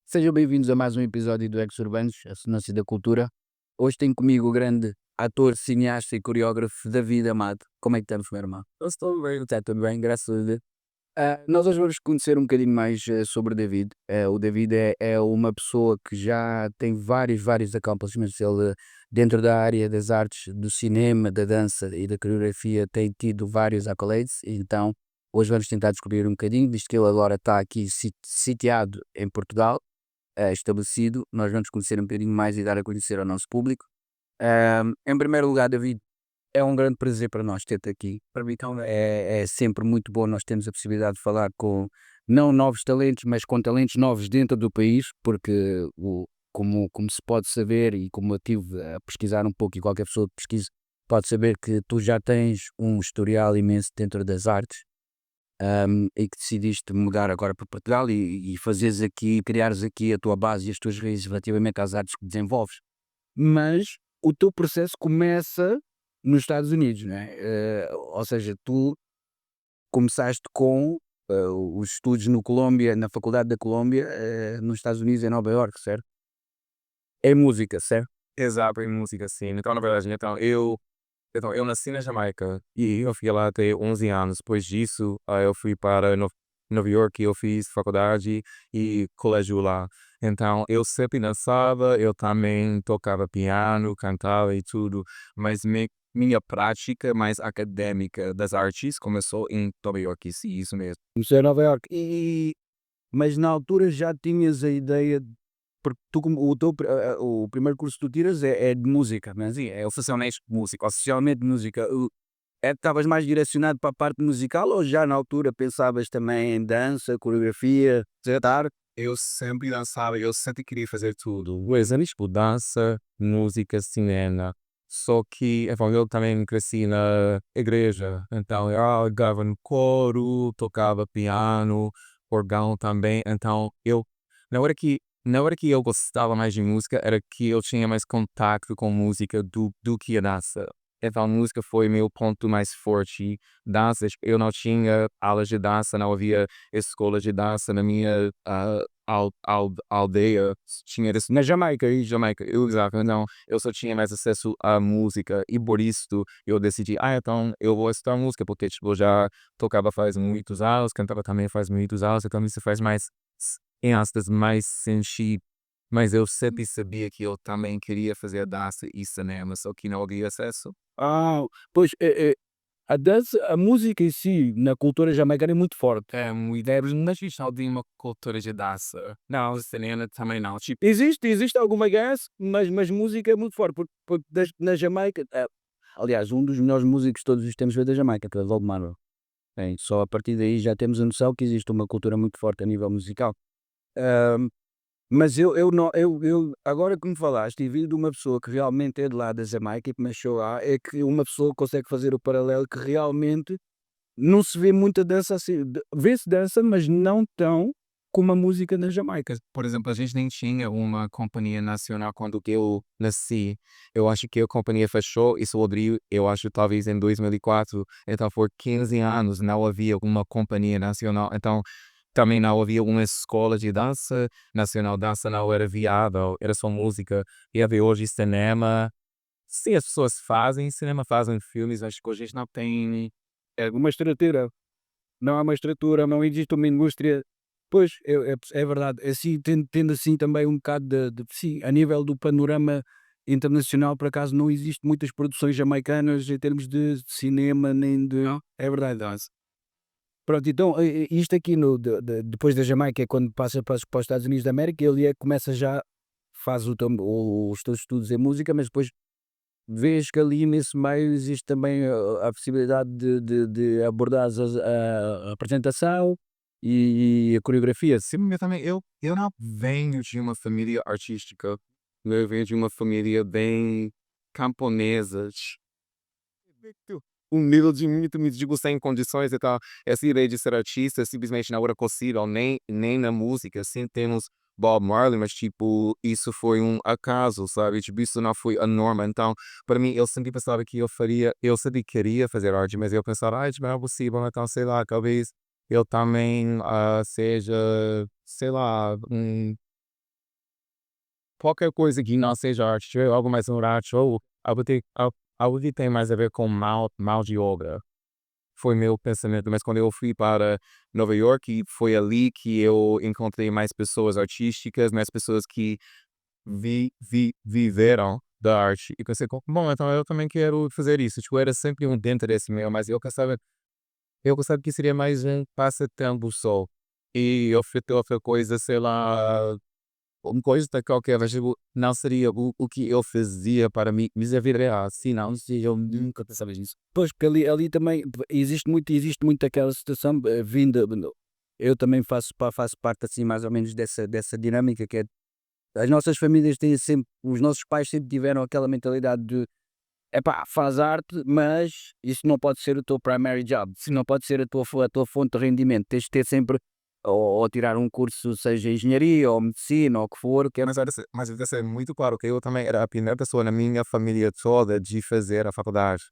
Sejam bem-vindos a mais um episódio do Ex Urbanos, a Sonância da Cultura. Hoje tenho comigo o grande ator, cineasta e coreógrafo David Amado. Como é que estamos, meu irmão? Eu estou bem. Está tudo bem, graças a Deus. Nós hoje vamos conhecer um bocadinho mais sobre o David. O David é uma pessoa que já tem vários accomplishments. Ele, dentro da área das artes, do cinema, da dança e da coreografia, tem tido vários accolades. Então, hoje vamos tentar descobrir um bocadinho, visto que ele agora está aqui sitiado em Portugal, estabelecido. Nós vamos conhecer um bocadinho mais e dar a conhecer ao nosso público. Em primeiro lugar, David, é um grande prazer para nós ter-te aqui. Para mim também. É sempre muito bom nós termos a possibilidade de falar com, não novos talentos, mas com talentos novos dentro do país, porque como se pode saber e como eu estive a pesquisar um pouco e qualquer pessoa que pesquise pode saber que tu já tens um historial imenso dentro das artes, e que decidiste mudar agora para Portugal e fazeres aqui, criares aqui a tua base e as tuas raízes relativamente às artes que desenvolves. Mas o teu processo começa nos Estados Unidos, não é? Ou seja, tu começaste com os estudos no Colômbia, na Faculdade da Colômbia, nos Estados Unidos, em Nova Iorque, certo? É música, certo? Exato, em música, sim. Então, na verdade, eu nasci na Jamaica e eu fiquei lá até 11 anos. Depois disso, eu fui para Nova York e eu fiz faculdade e colégio lá. Então, eu sempre dançava, eu também tocava piano, cantava e tudo, mas minha prática mais acadêmica das artes começou em Nova York, sim, isso mesmo. Começou em Nova Iorque. Mas na altura já tinhas a ideia, porque tu, o primeiro curso que tu tiras é de música, mas sim, é oficialmente música, oficialmente música. Estavas mais direcionado para a parte musical ou já na altura pensavas também em dança, coreografia, cantar? Eu sempre dançava, eu sempre queria fazer tudo. Os anos tipo dança, música, cinema. Só que bom, eu também cresci na igreja, então eu jogava no coro, tocava piano, órgão também. Então na hora que, na hora que eu gostava mais de música, era que eu tinha mais contato com música do que a dança. Então a música foi meu ponto mais forte. Danças, eu não tinha aulas de dança, não havia escola de dança na minha aldeia. Tinha isso na Jamaica, e Jamaica, exato. Então, eu só tinha mais acesso à música e por isso eu decidi, então eu vou estudar música, porque tipo, eu já tocava faz muitos anos, cantava também faz muitos anos, então isso faz mais, em aspas, mais sentido. Mas eu sempre sabia que eu também queria fazer dança e cinema, só que não havia acesso. Ah, pois, a dança, a música em si, na cultura jamaicana é muito forte. Mas isto de uma cultura de dança. Não, cinema também não. Tipo, Existe alguma gas, mas música é muito forte, porque na Jamaica, aliás, um dos melhores músicos de todos os tempos veio da Jamaica, que é o Bob Marley. Só a partir daí já temos a noção que existe uma cultura muito forte a nível musical. Ahm, mas eu, não, agora que me falaste e vi de uma pessoa que realmente é de lá da Jamaica e que nasceu lá, é que uma pessoa consegue fazer o paralelo que realmente não se vê muita dança assim. Vê-se dança, mas não tão como a música na Jamaica. por exemplo, a gente nem tinha uma companhia nacional quando eu nasci. Eu acho que a companhia fechou e se abriu, eu acho, talvez em 2004. Então, por 15 anos não havia uma companhia nacional. Então, também não havia uma escola de dança nacional. Dança não era viável, era só música. E havia hoje cinema. Sim, as pessoas fazem cinema, fazem filmes, acho que hoje a gente não tem. É uma estrutura, não há uma estrutura, não existe uma indústria. Pois, é verdade, assim, tendo assim também um bocado sim, a nível do panorama internacional, por acaso não existe muitas produções jamaicanas em termos de cinema, nem de. É verdade, Dance. Pronto, então, isto aqui depois da Jamaica é quando passa para os Estados Unidos da América, ele começa já, faz os teus estudos em música, mas depois vês que ali nesse meio existe também a possibilidade de abordares a apresentação e a coreografia. Sim, eu não venho de uma família artística. Eu venho de uma família bem camponesas. Um nível de muito me digo sem condições e tal. Essa ideia de ser artista simplesmente não era possível, nem na música. Sim, temos Bob Marley, mas tipo, isso foi um acaso, sabe? Tipo, isso não foi a norma. Então, para mim, eu sempre pensava que eu sempre queria fazer arte, mas eu pensava, ah, tipo, não é possível, então sei lá, talvez eu também seja, sei lá, qualquer coisa que não seja arte, tipo, algo mais no arte, ou algo que tem mais a ver com mal de obra. Foi meu pensamento, mas quando eu fui para Nova York, foi ali que eu encontrei mais pessoas artísticas, mais pessoas que viveram da arte. E pensei, bom, então eu também quero fazer isso. Tipo, era sempre um dentro desse meu, mas eu pensava que seria mais um passatempo só. E eu fiz outra coisa, sei lá, uma coisa qualquer, mas tipo, não seria o que eu fazia para mim, mas a vida é assim, não, se eu nunca pensava nisso. Pois, porque ali também existe muito aquela situação, vinda eu também faço parte, assim, mais ou menos dessa dinâmica que é, as nossas famílias têm sempre os nossos pais sempre tiveram aquela mentalidade de: "Epá, faz arte, mas isso não pode ser o teu primary job, isso não pode ser a tua fonte de rendimento, tens de ter sempre ou tirar um curso, seja engenharia ou medicina ou o que for, que é". Mas deve ser muito claro que eu também era a primeira pessoa na minha família toda de fazer a faculdade.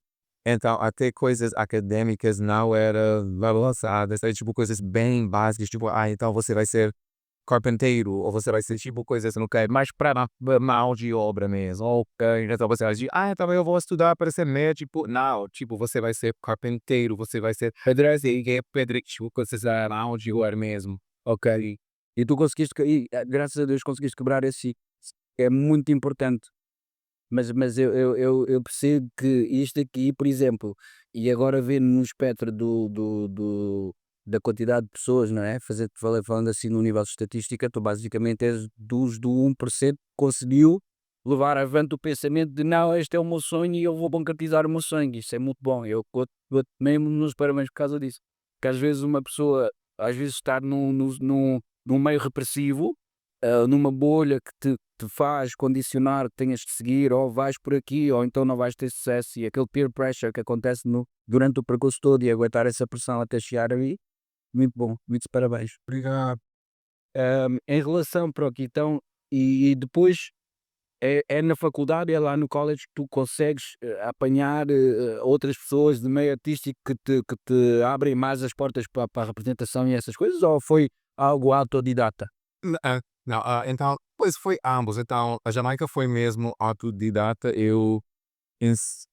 Então, até coisas acadêmicas não era balançadas, é tipo coisas bem básicas, tipo, então você vai ser carpinteiro, ou você vai ser tipo coisas no que mais para mal de obra mesmo, ok? Então você vai dizer, então eu vou estudar para ser médico. Não, tipo, você vai ser carpinteiro, você vai ser pedreiro, tipo, coisas da mão de obra mesmo, ok? E tu conseguiste graças a Deus conseguiste quebrar esse é muito importante. Mas eu percebo que isto aqui, por exemplo, e agora vendo no espectro da quantidade de pessoas, não é? Falando assim no nível de estatística, tu basicamente és do 1% que conseguiu levar avante o pensamento de não, este é o meu sonho e eu vou concretizar o meu sonho. Isso é muito bom. Eu dou-te mesmo nos parabéns por causa disso. Porque às vezes uma pessoa, às vezes estar num meio repressivo, numa bolha que te faz condicionar que tenhas que seguir, ou vais por aqui, ou então não vais ter sucesso, e aquele peer pressure que acontece durante o percurso todo e aguentar essa pressão até chegar aí, muito bom, muitos parabéns. Obrigado. Em relação, pronto, então, e depois é na faculdade, é lá no college que tu consegues apanhar outras pessoas de meio artístico que te abrem mais as portas para a representação e essas coisas, ou foi algo autodidata? Não, então, pois foi ambos. Então, a Jamaica foi mesmo autodidata.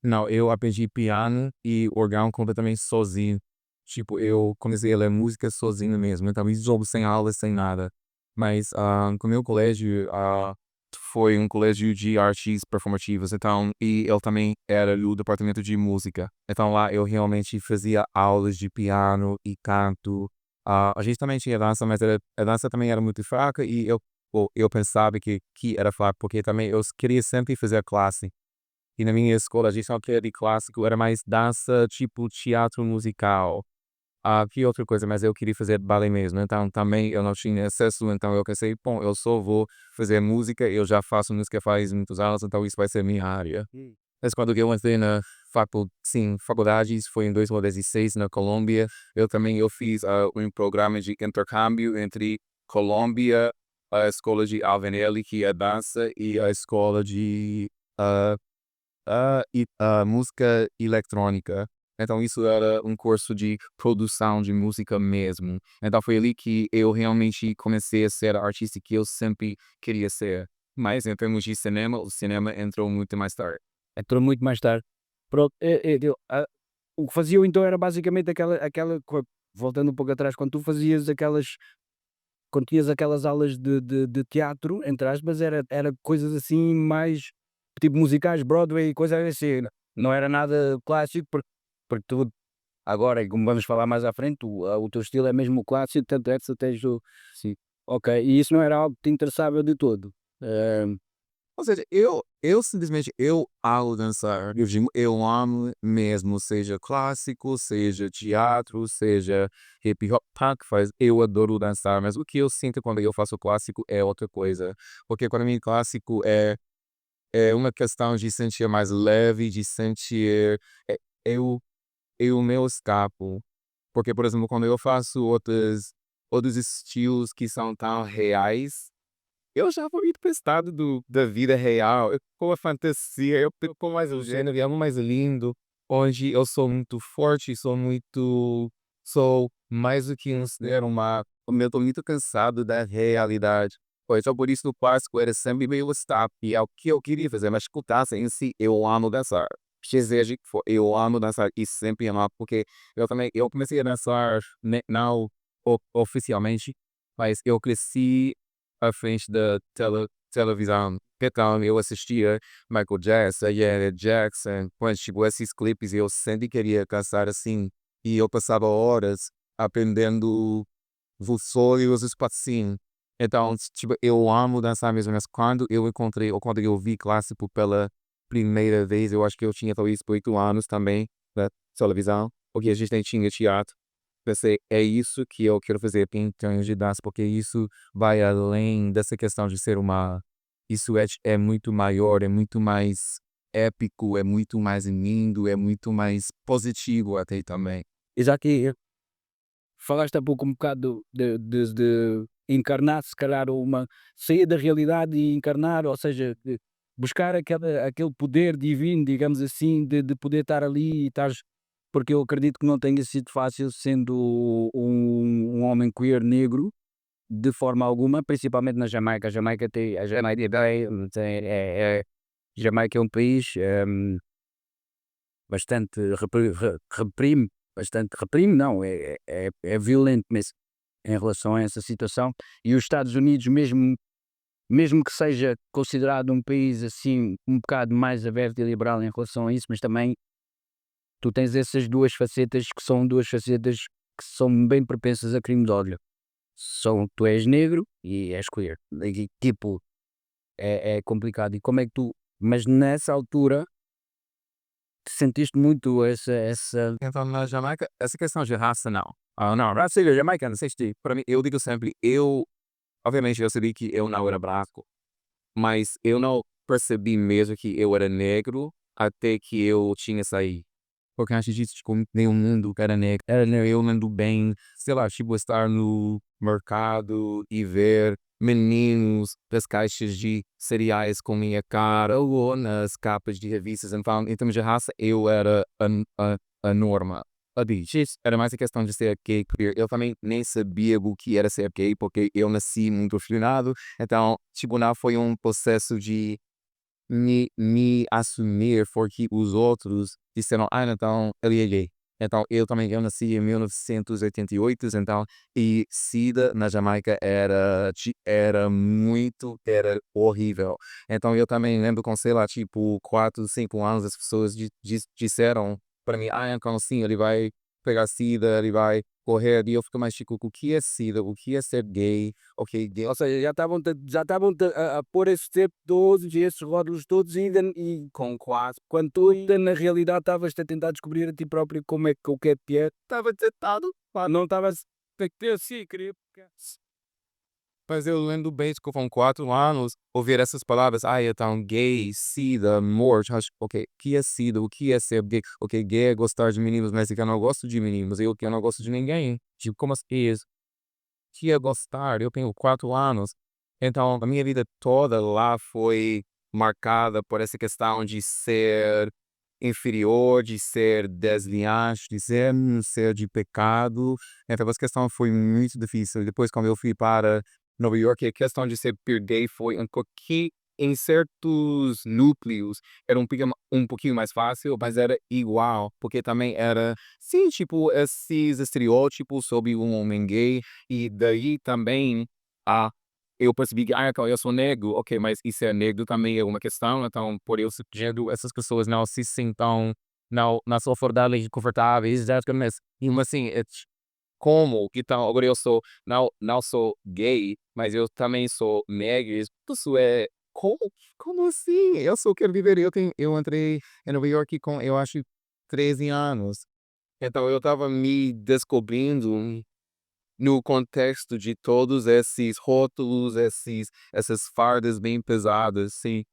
Não, eu aprendi piano e órgão completamente sozinho. Tipo, eu comecei a ler música sozinho mesmo. Então, isso jogo sem aula, sem nada. Mas com o meu colégio, foi um colégio de artes performativas. Então, e ele também era do departamento de música. Então, lá eu realmente fazia aulas de piano e canto. A gente também tinha dança, mas a dança também era muito fraca e eu pensava que era fraco, porque também eu queria sempre fazer classe. E na minha escola a gente não queria de clássico, era mais dança, tipo teatro musical. Que outra coisa, mas eu queria fazer balé mesmo, então também eu não tinha acesso, então eu pensei, bom, eu só vou fazer música, eu já faço música faz muitos anos, então isso vai ser minha área. Mas quando eu entrei na faculdade, isso foi em 2016 na Colômbia, eu fiz um programa de intercâmbio entre Colômbia, a escola de Alvenelli, que é dança, e a escola de ah, música eletrônica. Então isso era um curso de produção de música mesmo. Então foi ali que eu realmente comecei a ser a artista que eu sempre queria ser. Mas em termos de cinema, o cinema entrou muito mais tarde. Entrou muito mais tarde. Pronto, o que faziam então era basicamente voltando um pouco atrás, quando tinhas aquelas aulas de teatro, entre aspas, era coisas assim mais, tipo musicais, Broadway e coisas assim, não era nada clássico, porque tu agora, e como vamos falar mais à frente, o teu estilo é mesmo o clássico, tanto é que tu tens o sim, ok, e isso não era algo que te interessava de todo? Hã, Ou seja, eu simplesmente eu amo dançar. Eu amo mesmo, seja clássico, seja teatro, seja hip hop, punk, eu adoro dançar, mas o que eu sinto quando eu faço clássico é outra coisa. Porque para mim clássico é é uma questão de sentir mais leve, de sentir, eh, eu eu me escapo. Porque, por exemplo, quando eu faço outros estilos que são tão reais, eu já fui testado da vida real, eu com a fantasia, eu com mais o gênero, é algo mais lindo, onde eu sou muito forte, sou mais do que um ser humano, eu estou muito cansado da realidade. Pois então por isso no clássico era sempre meio stop, e é o que eu queria fazer, mas escutar em si, eu amo dançar. Seja que for, eu amo dançar e sempre amar, porque eu comecei a dançar, não oficialmente, mas eu cresci à frente da televisão. Então eu assistia Michael Jackson, Janet Jackson, pois, tipo, esses clipes eu sempre queria caçar assim. E eu passava horas aprendendo os sons e passinhos. Então, tipo, eu amo dançar mesmo, mas quando eu encontrei, ou quando eu vi clássico pela primeira vez, eu acho que eu tinha talvez 8 anos também, na televisão, porque a gente nem tinha teatro. Pensei, é isso que eu quero fazer em termos de dança, porque isso vai além dessa questão de ser uma. Isso é muito maior, é muito mais épico, é muito mais lindo, é muito mais positivo até também. E já que falaste há pouco um bocado de encarnar, se calhar, uma sair da realidade e encarnar, ou seja, buscar aquele poder divino, digamos assim, de poder estar ali e estares, porque eu acredito que não tenha sido fácil sendo um homem queer negro, de forma alguma, principalmente na Jamaica. Jamaica é um país bastante reprime, bastante reprime, não, é violento mesmo em relação a essa situação. E os Estados Unidos, mesmo que seja considerado um país assim um bocado mais aberto e liberal em relação a isso, mas também tu tens essas duas facetas que são duas facetas que são bem propensas a crime de ódio. Tu és negro e és queer. E, tipo, é complicado. E como é que tu, mas nessa altura sentiste muito essa. Então, na Jamaica, essa questão de raça, não. Ah, não, raça jamaicana, sei se para mim, eu digo sempre, obviamente, eu sabia que eu não era branco, mas eu não percebi mesmo que eu era negro até que eu tinha saído. Porque antes disso, tipo, nenhum mundo era negro. Eu ando bem, sei lá, tipo, estar no mercado e ver meninos das caixas de cereais com minha cara ou nas capas de revistas. Então, em termos de raça, eu era a norma. A diz, era mais a questão de ser gay queer. Eu também nem sabia o que era ser gay, porque eu nasci muito afinado. Então, tipo, não foi um processo de me assumir porque os outros disseram: "Ah, então ele é gay". Então eu nasci em 1988, então e SIDA na Jamaica era horrível. Então eu também lembro com, sei lá, tipo 4, 5 anos as pessoas disseram para mim: "Ah, então sim, ele vai pegar SIDA, ele vai correr", e eu fico mais tipo: "O que é SIDA? O que é ser gay?". Ok, gay. Ou seja, já estavam a pôr esses termos todos e esses rótulos todos e ainda e com quase, quando tu ainda na realidade estavas-te a tentar descobrir a ti próprio como é que o que é que é, estava tentado, pá, não estavas a ter assim, queria Mas eu lembro bem que com 4 anos, ouvir essas palavras, ai, então gay, sida, morte, acho, ok, o que é sida, o que é ser gay? Ok, gay é gostar de meninos, mas eu não gosto de meninos, eu que eu não gosto de ninguém. Tipo, como assim isso? Que é gostar? Eu tenho 4 anos. Então, a minha vida toda lá foi marcada por essa questão de ser inferior, de ser desviante, de ser um ser de pecado. Então, essa questão foi muito difícil. Depois, quando eu fui para Nova York, a questão de ser peer gay foi um pouquinho, em certos núcleos, era um pouquinho mais fácil, mas era igual, porque também era, sim, tipo, esses estereótipos sobre um homem gay, e daí também a eu percebi que, então eu sou negro, ok, mas isso é negro também é uma questão, então por eu ser género, essas pessoas não se sintam, não são confortáveis, já mas, assim, como, então agora eu sou, não sou gay, mas eu também sou negro, isso é, como, como assim? Eu só quero viver, eu entrei em Nova York com, eu acho, 13 anos, então eu estava me descobrindo no contexto de todos esses rótulos, essas fardas bem pesadas, sim.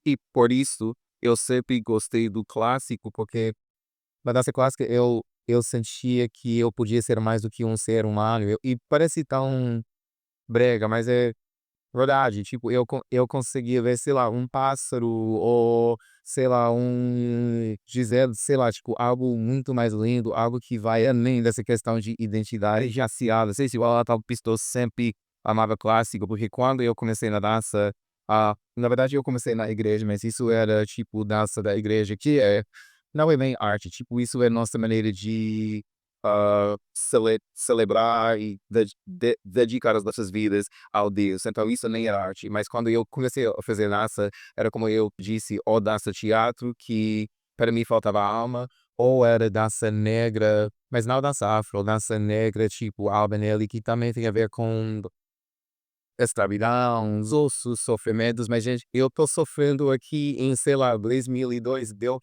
E por isso eu sempre gostei do clássico, porque na dança clássica eu sentia que eu podia ser mais do que um ser humano. E parece tão brega, mas é verdade. Tipo, eu conseguia ver, sei lá, um pássaro ou, sei lá, Gisele, sei lá, tipo, algo muito mais lindo, algo que vai além dessa questão de identidade racial. Não sei se ela tal pistou sempre amava clássico, porque quando eu comecei na dança, na verdade eu comecei na igreja, mas isso era tipo dança da igreja, que não é bem arte, tipo, isso é nossa maneira de celebrar e dedicar as nossas vidas ao Deus. Então isso nem era arte, mas quando eu comecei a fazer dança, era como eu disse, ou dança teatro, que para mim faltava alma, ou era dança negra, mas não dança afro, dança negra tipo Albanelli, que também tem a ver com escravidão, os ossos, sofrimentos, mas gente, eu tô sofrendo aqui em, sei lá, 2002, deu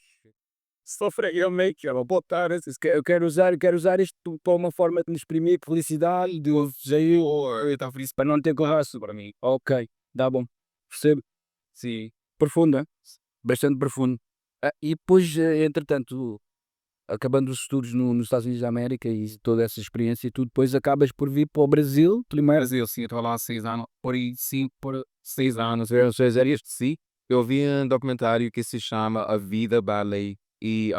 sofrer, eu meio que vou botar eu quero usar isto para uma forma de me exprimir felicidade, de eu desejo, eu estou feliz para não ter corraço para mim. Ok, dá bom, percebo. Sim. Profunda. Bastante profundo. E depois, entretanto, acabando os estudos nos Estados Unidos da América e toda essa experiência e tudo, depois acabas por vir para o Brasil primeiro. Brasil, sim, eu estou lá há 6 anos, por aí 5, por 6 anos, eu sei, sim. Eu vi um documentário que se chama A Vida Ballet e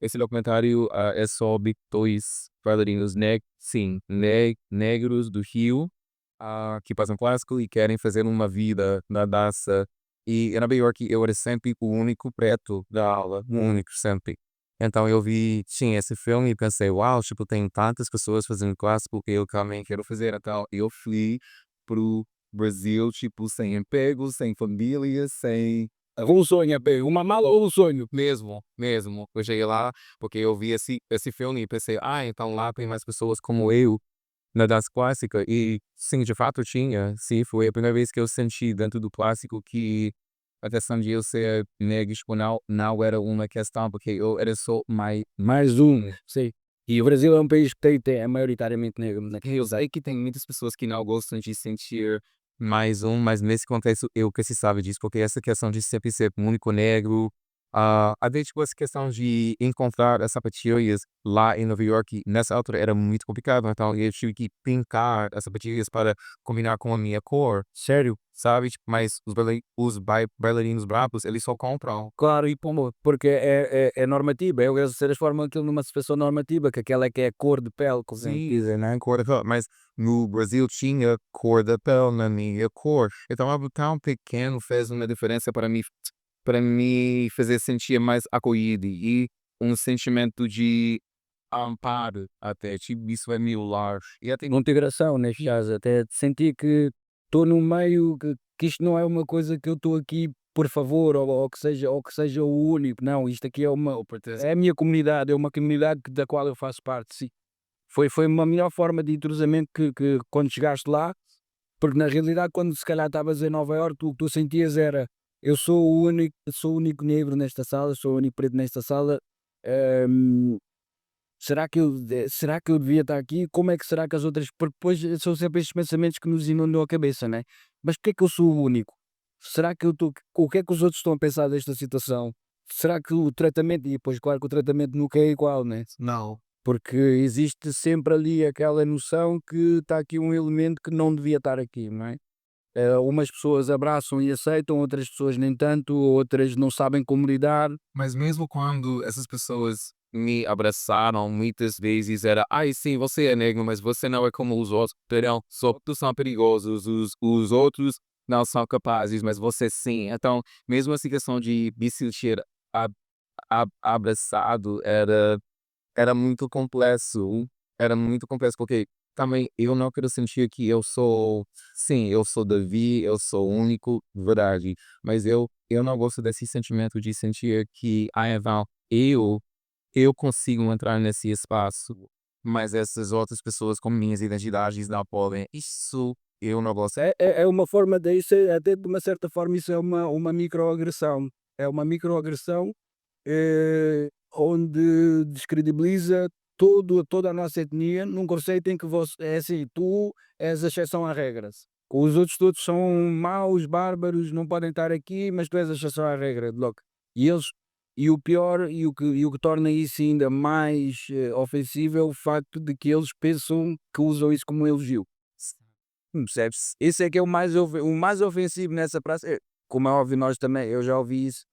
esse documentário é sobre dois bailarinos sim, negros do Rio, que fazem clássico e querem fazer uma vida na dança. E em Nova York eu era sempre o único preto da aula, o único sempre. Então eu vi, tinha esse filme e pensei, uau, tipo, tem tantas pessoas fazendo clássico que eu também quero fazer. Então eu fui pro Brasil, tipo, sem emprego, sem família, sem um sonho, uma mala ou um sonho. Mesmo, mesmo. Eu cheguei lá porque eu vi esse filme e pensei, então lá tem mais pessoas como eu na dança clássica. E sim, de fato tinha. Sim, foi a primeira vez que eu senti dentro do clássico que a questão de eu ser negro tipo, não era uma questão, porque eu era só mais um. Sim. E o Brasil é um país que é maioritariamente negro, né? Eu sei que tem muitas pessoas que não gostam de sentir mais um, mas nesse contexto eu que se sabe disso, porque essa questão de sempre ser o único negro, até tipo essa questão de encontrar as sapatilhas lá em Nova York, nessa altura era muito complicado, então eu tive que pintar as sapatilhas para combinar com a minha cor, sério, sabe? Tipo, mas bailarinos bravos, eles só compram. Claro, e como, porque é normativa, eles transformam aquilo numa situação normativa, que aquela é que é a cor de pele, como se Sim, dizem, né? cor da pele, mas no Brasil tinha cor da pele na minha cor. Então algo tão pequeno fez uma diferença para mim fazer sentir mais acolhido e um sentimento de amparo até, tipo, isso é meu lar. E até Integração, neste caso, até sentir que estou no meio, que isto não é uma coisa que eu estou aqui por favor, ou que seja o único, não, isto aqui é a minha comunidade, é uma comunidade da qual eu faço parte, sim. Foi uma melhor forma de entrosamento que quando chegaste lá, porque na realidade quando se calhar estavas em Nova Iorque, o que tu sentias era, eu sou o único negro nesta sala, sou o único preto nesta sala, hum, será que eu devia estar aqui? Como é que será que as outras, porque depois são sempre estes pensamentos que nos inundam a cabeça, né? Mas porque é que eu sou o único? Será que eu estou, o que é que os outros estão a pensar desta situação? Será que o tratamento, e depois claro que o tratamento nunca é igual, né? não. Porque existe sempre ali aquela noção que está aqui um elemento que não devia estar aqui, não é? Umas pessoas abraçam e aceitam, outras pessoas nem tanto, outras não sabem como lidar. Mas mesmo quando essas pessoas me abraçaram, muitas vezes era, sim, você é negro, mas você não é como os outros, perdão, só todos são perigosos, os outros não são capazes, mas você sim. Então, mesmo essa questão de me sentir a- abraçado era muito complexo. Era muito complexo, porque também eu não quero sentir que eu sou, sim, eu sou Davi, eu sou único, verdade. Mas eu não gosto desse sentimento de sentir que, Eval, eu consigo entrar nesse espaço, mas essas outras pessoas com minhas identidades não podem. Isso eu não gosto. É uma forma de isso, até de uma certa forma, isso é uma microagressão. É uma microagressão, onde descredibiliza toda a nossa etnia num conceito em que você, é assim, tu és a exceção à regra. Os outros todos são maus, bárbaros, não podem estar aqui, mas tu és a exceção à regra, logo. E eles e o pior e o que torna isso ainda mais, ofensivo é o facto de que eles pensam que usam isso como um elogio. Percebes? Esse é que é o mais ofensivo nessa praça. Como é óbvio, nós também eu já ouvi isso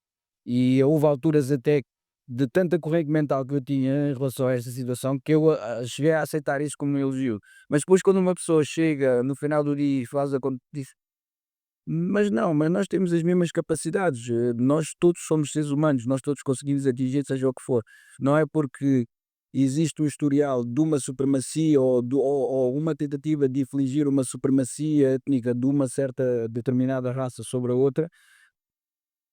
e houve alturas até de tanta corrente mental que eu tinha em relação a esta situação que eu cheguei a aceitar isso como um elogio. Mas depois quando uma pessoa chega no final do dia e faz a conta diz: "Mas não, mas nós temos as mesmas capacidades, nós todos somos seres humanos, nós todos conseguimos atingir seja o que for. Não é porque existe um historial de uma supremacia ou uma tentativa de infligir uma supremacia étnica de uma certa determinada raça sobre a outra,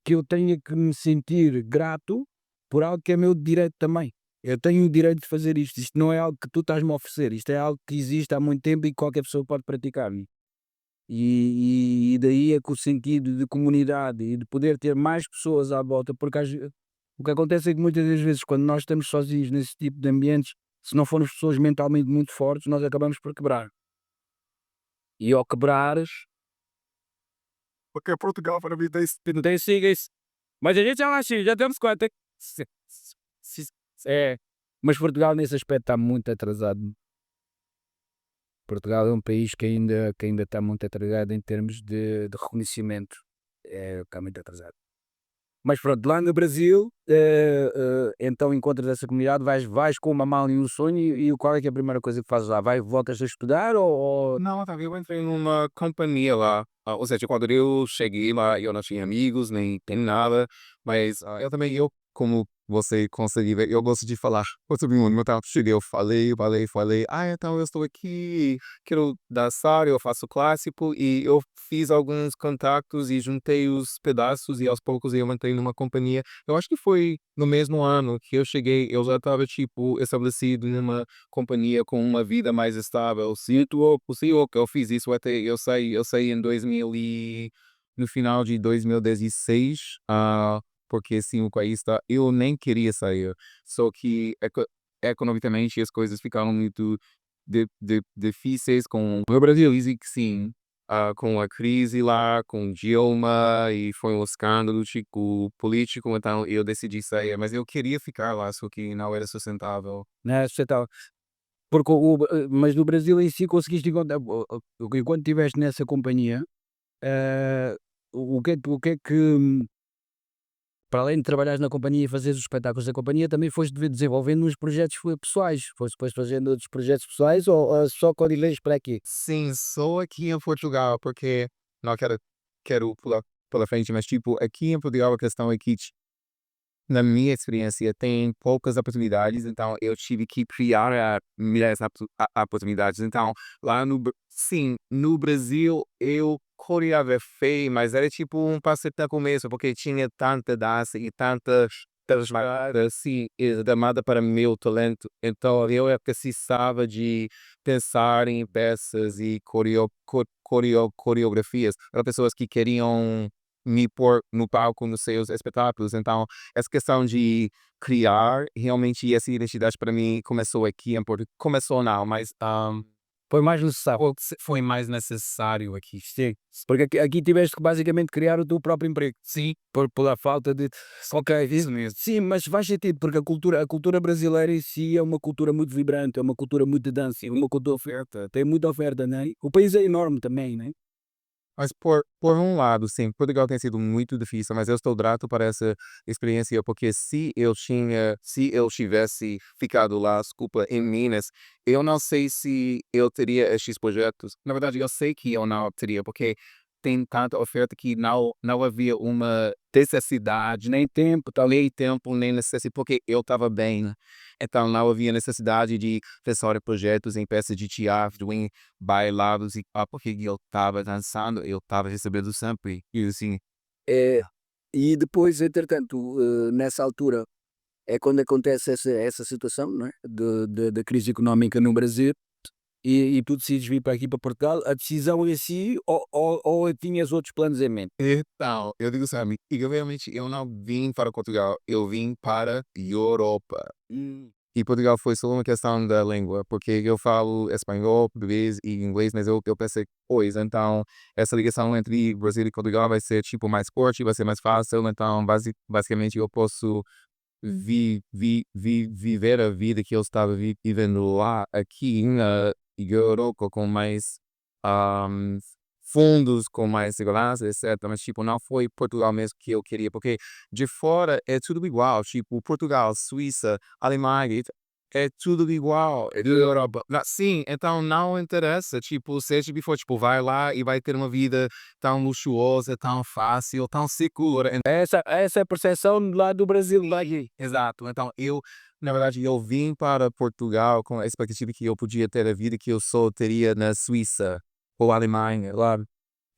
que eu tenha que me sentir grato por algo que é meu direito também. Eu tenho o direito de fazer isto. Isto não é algo que tu estás-me a oferecer. Isto é algo que existe há muito tempo e que qualquer pessoa pode praticar. E daí é que o sentido de comunidade e de poder ter mais pessoas à volta, porque o que acontece é que muitas das vezes, quando nós estamos sozinhos nesse tipo de ambientes, se não formos pessoas mentalmente muito fortes, nós acabamos por quebrar. E ao quebrares, porque Portugal para mim tem siga isso. Mas a gente já lá chega, já temos conta. É, mas Portugal nesse aspecto está muito atrasado. Portugal é um país que ainda está muito atrasado em termos de reconhecimento. Está muito atrasado. Mas pronto, lá no Brasil, então encontras essa comunidade, vais com uma mala e um sonho e qual é que é a primeira coisa que fazes lá? Voltas a estudar ou Não, tá, eu entrei numa companhia lá, ou seja, quando eu cheguei lá, eu não tinha amigos, nem nada, mas, eu também, como você consegue ver, eu gosto de falar com todo mundo, então cheguei, eu falei: "Ah, então eu estou aqui, quero dançar, eu faço clássico", e eu fiz alguns contatos e juntei os pedaços e aos poucos eu entrei numa companhia. Eu acho que foi no mesmo ano que eu cheguei, eu já estava, tipo, estabelecido numa companhia com uma vida mais estável. Se eu que eu fiz isso até eu saí em 2000 e no final de 2016, porque assim o país está eu nem queria sair, só que economicamente as coisas ficaram muito difíceis com o Brasil dizem que sim, com a crise lá, com Dilma e foi um escândalo, tipo, político, então eu decidi sair, mas eu queria ficar lá, só que não era sustentável. né, você tá porque mas no Brasil em si conseguiste encontrar enquanto estiveste nessa companhia, eh, o que é que para além de trabalhares na companhia e fazeres os espetáculos da companhia, também foste desenvolvendo uns projetos pessoais? Foste depois fazendo outros projetos pessoais ou só Corileis para aqui? Sim, só aqui em Portugal, porque não quero pular pela frente, mas, tipo, aqui em Portugal a questão é que na minha experiência, tem poucas oportunidades, então eu tive que criar milhares de oportunidades. Então, lá sim, no Brasil eu coreografei, mas era tipo um passatempo mesmo, porque tinha tanta dança e tantas assim, damada para meu talento. Então eu é que precisava de pensar em peças e coreografias para pessoas que queriam me pôr no palco nos seus espetáculos. Então essa questão de criar, realmente essa identidade para mim começou aqui em Portugal. Começou não, mas, Foi mais necessário. foi mais necessário aqui. Sim, porque aqui tiveste que basicamente criar o teu próprio emprego. Sim, Pela falta de ok, isso mesmo. sim, mas faz sentido, porque a cultura brasileira em si é uma cultura muito vibrante, é uma cultura muito de dança, é uma cultura oferta, tem muita oferta, né? O país é enorme também, né? Mas por um lado, sim, Portugal tem sido muito difícil, mas eu estou grato por essa experiência, porque se eu tivesse ficado lá, desculpa, em Minas, eu não sei se eu teria estes projetos. Na verdade, eu sei que eu não teria, porque tem tanta oferta que não havia uma necessidade, nem necessidade, porque eu estava bem, né? Então não havia necessidade de pensar em projetos, em peças de teatro, em bailados e porque eu estava dançando, eu estava recebendo sempre, e assim, É, e depois, entretanto, nessa altura, é quando acontece essa situação, não é? Da crise económica no Brasil e tu decides vir para aqui para Portugal, a decisão em si ou tinhas outros planos em mente? então, eu digo sabe, e realmente eu não vim para Portugal, eu vim para Europa. E Portugal foi só uma questão da língua, porque eu falo espanhol, português e inglês, mas eu pensei, pois, então essa ligação entre Brasil e Portugal vai ser tipo mais forte, vai ser mais fácil, então basicamente eu posso viver a vida que eu estava vivendo lá, aqui na Europa, com mais ahm, fundos, com mais segurança, etc. Mas, tipo, não foi Portugal mesmo que eu queria, porque de fora é tudo igual, tipo, Portugal, Suíça, Alemanha, é tudo igual, é tudo Europa. Sim, então não interessa, tipo, seja que for, tipo, vai lá e vai ter uma vida tão luxuosa, tão fácil, tão segura. Essa é a percepção lá do Brasil, lá aqui. Exato. Então na verdade, eu vim para Portugal com a expectativa que eu podia ter a vida que eu só teria na Suíça ou Alemanha, lá.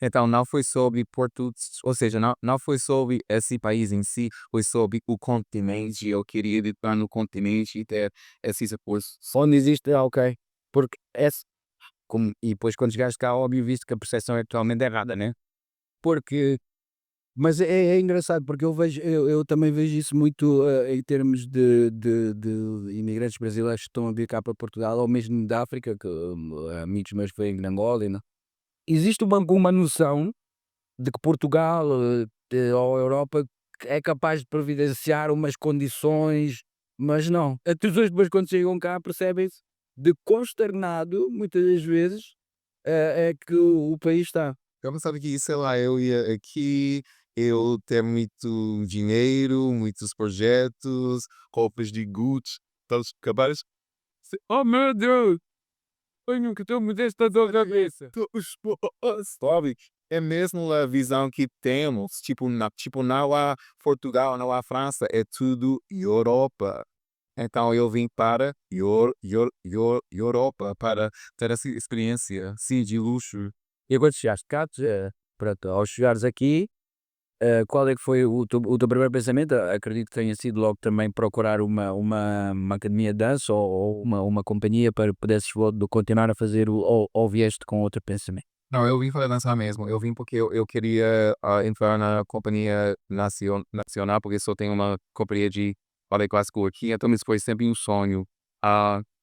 Então não foi sobre Porto, ou seja, não foi sobre esse país em si, foi sobre o continente. Eu queria estar no continente e ter esses recursos. Onde existe, ok. Porque e depois quando chegaste cá, óbvio, visto que a percepção é totalmente errada, né? Porque, mas é engraçado porque eu também vejo isso muito em termos de imigrantes brasileiros que estão a vir cá para Portugal, ou mesmo da África, que amigos meus que vêm de Angola. Existe uma noção de que Portugal ou a Europa é capaz de providenciar umas condições, mas não. As pessoas depois quando chegam cá percebem-se de consternado, muitas das vezes, é que o país está. Eu pensava que, sei lá, eu ia aqui, eu ter muito dinheiro, muitos projetos, roupas de Gucci, todos acabares. Oh meu Deus! Tenho que ter me desta dor de cabeça. Sabe? É mesmo a visão que temos. Tipo, não há Portugal, não há França, é tudo Europa. Então eu vim para Europa para ter essa experiência, sim, de luxo. E agora chegaste cá, pronto, ao chegares aqui, qual é que foi o teu primeiro pensamento? Acredito que tenha sido logo também procurar uma academia de dança ou uma companhia para pudesses continuar a fazer ou vieste com outro pensamento? Não, eu vim para dançar mesmo. Eu vim porque eu queria entrar na companhia nacional, porque só tem uma companhia de ballet clássico aqui, então isso foi sempre um sonho.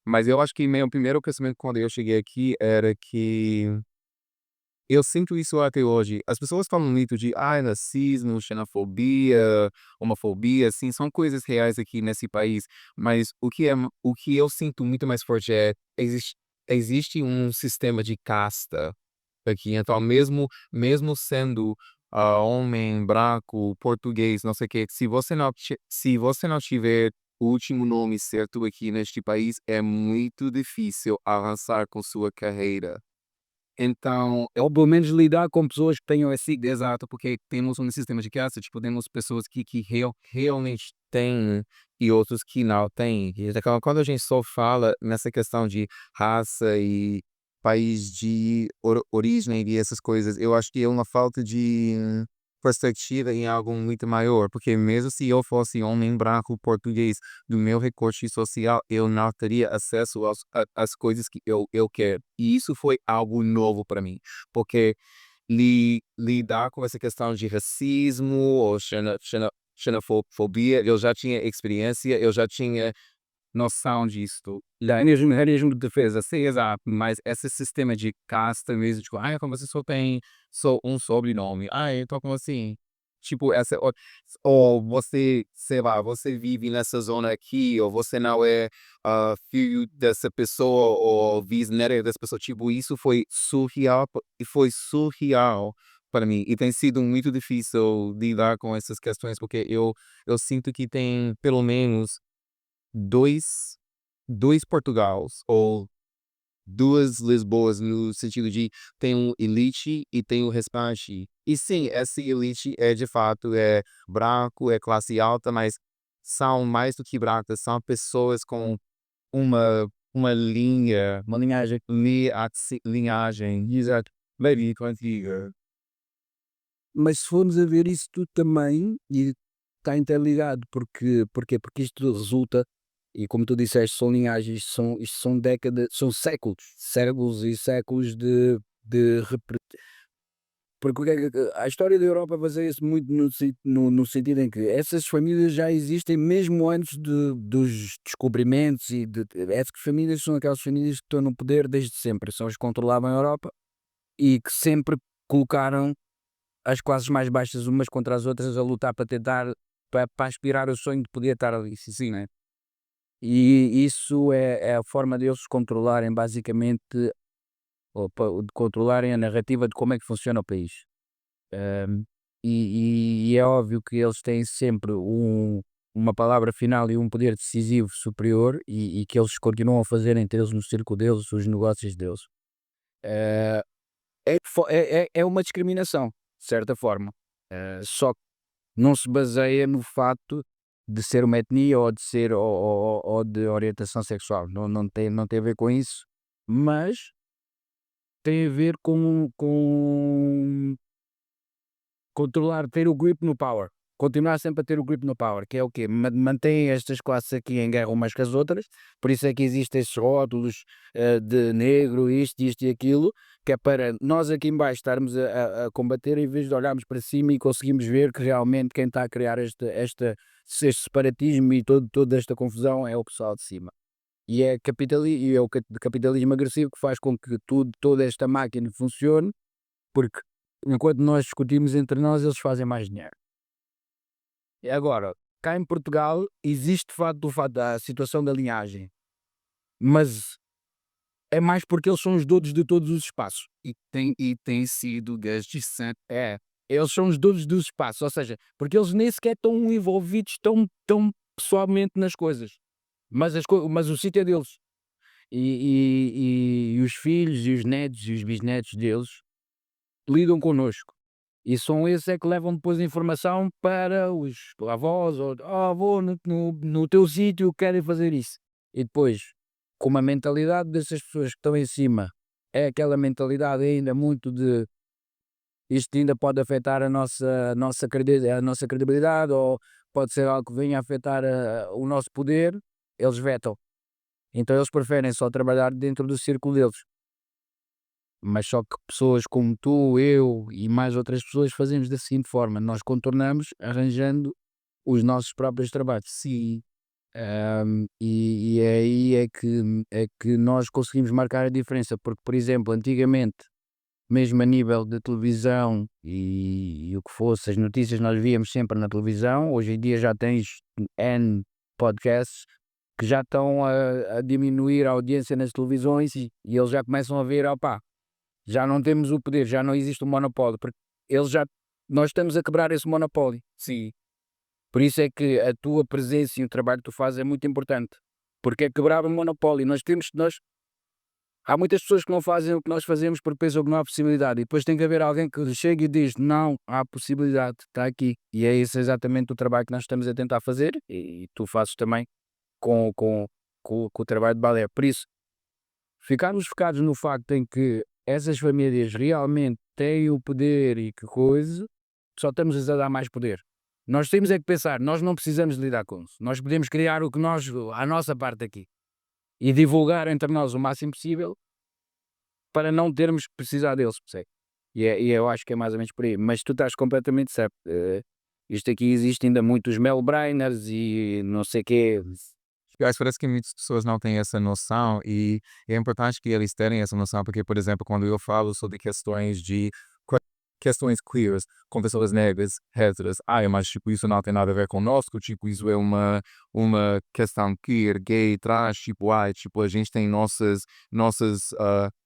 Mas eu acho que meu primeiro pensamento quando eu cheguei aqui era que eu sinto isso até hoje. As pessoas falam muito de racismo, xenofobia, homofobia, assim, são coisas reais aqui nesse país. Mas o que eu sinto muito mais forte é existe um sistema de casta aqui. Então, mesmo sendo homem, branco, português, não sei o quê, se você não tiver o último nome certo aqui neste país, é muito difícil avançar com sua carreira. Então, Ou pelo menos lidar com pessoas que tenham esse. exato, porque temos um sistema de caste, tipo, temos pessoas que realmente têm e outros que não têm. E então, quando a gente só fala nessa questão de raça e país de origem e essas coisas, eu acho que é uma falta de perspectiva em algo muito maior, porque mesmo se eu fosse homem branco português do meu recorte social, eu não teria acesso às coisas que eu quero. E isso foi algo novo para mim, porque lidar com essa questão de racismo ou xenofobia, eu já tinha experiência, eu já tinha noção disso. Mecanismo de defesa, Sim, exato, mas esse sistema de casta mesmo, tipo, como você só tem só um sobrenome. Então como assim? Tipo, ou você, sei lá, você vive nessa zona aqui, ou você não é filho dessa pessoa, ou bisneto dessa pessoa. Tipo, isso foi surreal, e foi surreal para mim. E tem sido muito difícil lidar com essas questões, porque eu sinto que tem pelo menos dois Portugals ou 2 Lisboas, no sentido de tem um elite e tem o restante. E sim, essa elite é de fato branco, é classe alta, mas são mais do que brancas, são pessoas com uma linha, uma linhagem. linhagem, exato, bem antiga. Mas se formos a ver isso tudo também, e está interligado, porque isto resulta, e como tu disseste, são linhagens, isto são décadas, são séculos, séculos e séculos de porque a história da Europa baseia-se muito no sentido em que essas famílias já existem mesmo antes dos descobrimentos essas famílias são aquelas famílias que estão no poder desde sempre, são as que controlavam a Europa e que sempre colocaram as classes mais baixas umas contra as outras a lutar para tentar para aspirar o sonho de poder estar ali, sim, né? E isso é a forma deles controlarem basicamente, de controlarem a narrativa de como é que funciona o país. Hum, e é óbvio que eles têm sempre uma palavra final e um poder decisivo superior e que eles continuam a fazer entre eles no círculo deles, os negócios deles. Eh, é uma discriminação, de certa forma. Só que não se baseia no facto de ser uma etnia ou de ser ou de orientação sexual. Não tem a ver com isso, mas tem a ver com controlar, ter o grip no power. Continuar sempre a ter o grip no power, que é o quê? Mantém estas classes aqui em guerra umas com as outras, por isso é que existem esses rótulos de negro, isto e aquilo, que é para nós aqui em baixo estarmos a combater em vez de olharmos para cima e conseguimos ver que realmente quem está a criar este separatismo e toda esta confusão é o pessoal de cima. E é o capitalismo agressivo que faz com que toda esta máquina funcione, porque enquanto nós discutimos entre nós, eles fazem mais dinheiro. E agora, cá em Portugal, existe de facto o fato da situação da linhagem, mas é mais porque eles são os donos de todos os espaços. E tem sido desde sempre. É, eles são os donos dos espaços, ou seja, porque eles nem sequer estão envolvidos tão pessoalmente nas coisas, mas o sítio é deles. E os filhos, e os netos, e os bisnetos deles lidam connosco. E são esses é que levam depois a informação para os avós ou: "Oh, avô, no teu sítio querem fazer isso". E depois, como a mentalidade dessas pessoas que estão em cima é aquela mentalidade ainda muito de: "Isto ainda pode afetar a nossa credibilidade ou pode ser algo que venha a afetar o nosso poder", eles vetam. Então eles preferem só trabalhar dentro do círculo deles. Mas só que pessoas como tu, eu e mais outras pessoas fazemos da seguinte forma: nós contornamos arranjando os nossos próprios trabalhos. Sim, E aí é que nós conseguimos marcar a diferença, porque, por exemplo, antigamente, mesmo a nível de televisão e o que fosse, as notícias nós víamos sempre na televisão, hoje em dia já tens N podcasts que já estão a diminuir a audiência nas televisões e eles já começam a ver, opá, já não temos o poder, já não existe o monopólio, porque eles já nós estamos a quebrar esse monopólio. sim. Por isso é que a tua presença e o trabalho que tu fazes é muito importante, porque é quebrar o monopólio. Há muitas pessoas que não fazem o que nós fazemos porque pensam que não há possibilidade, e depois tem que haver alguém que chega e diz: "Não, há possibilidade, está aqui". E é esse exatamente o trabalho que nós estamos a tentar fazer, e tu fazes também com o trabalho de balé. Por isso, ficarmos focados no facto em que essas famílias realmente têm o poder e que coisa, só estamos a dar mais poder. Nós temos é que pensar, nós não precisamos de lidar com isso. Nós podemos criar o que a nossa parte aqui e divulgar entre nós o máximo possível para não termos que precisar deles, percebe? E eu acho que é mais ou menos por aí. Mas tu estás completamente certo. Isto aqui existe ainda muitos Melbrainers e não sei quê. Eu acho que parece que muitas pessoas não têm essa noção e é importante que eles tenham essa noção, porque, por exemplo, quando eu falo sobre questões de que- questões queers com pessoas negras, héteras, mas tipo, isso não tem nada a ver conosco, tipo, isso é uma questão queer, gay, trans, tipo, tipo, a gente tem nossas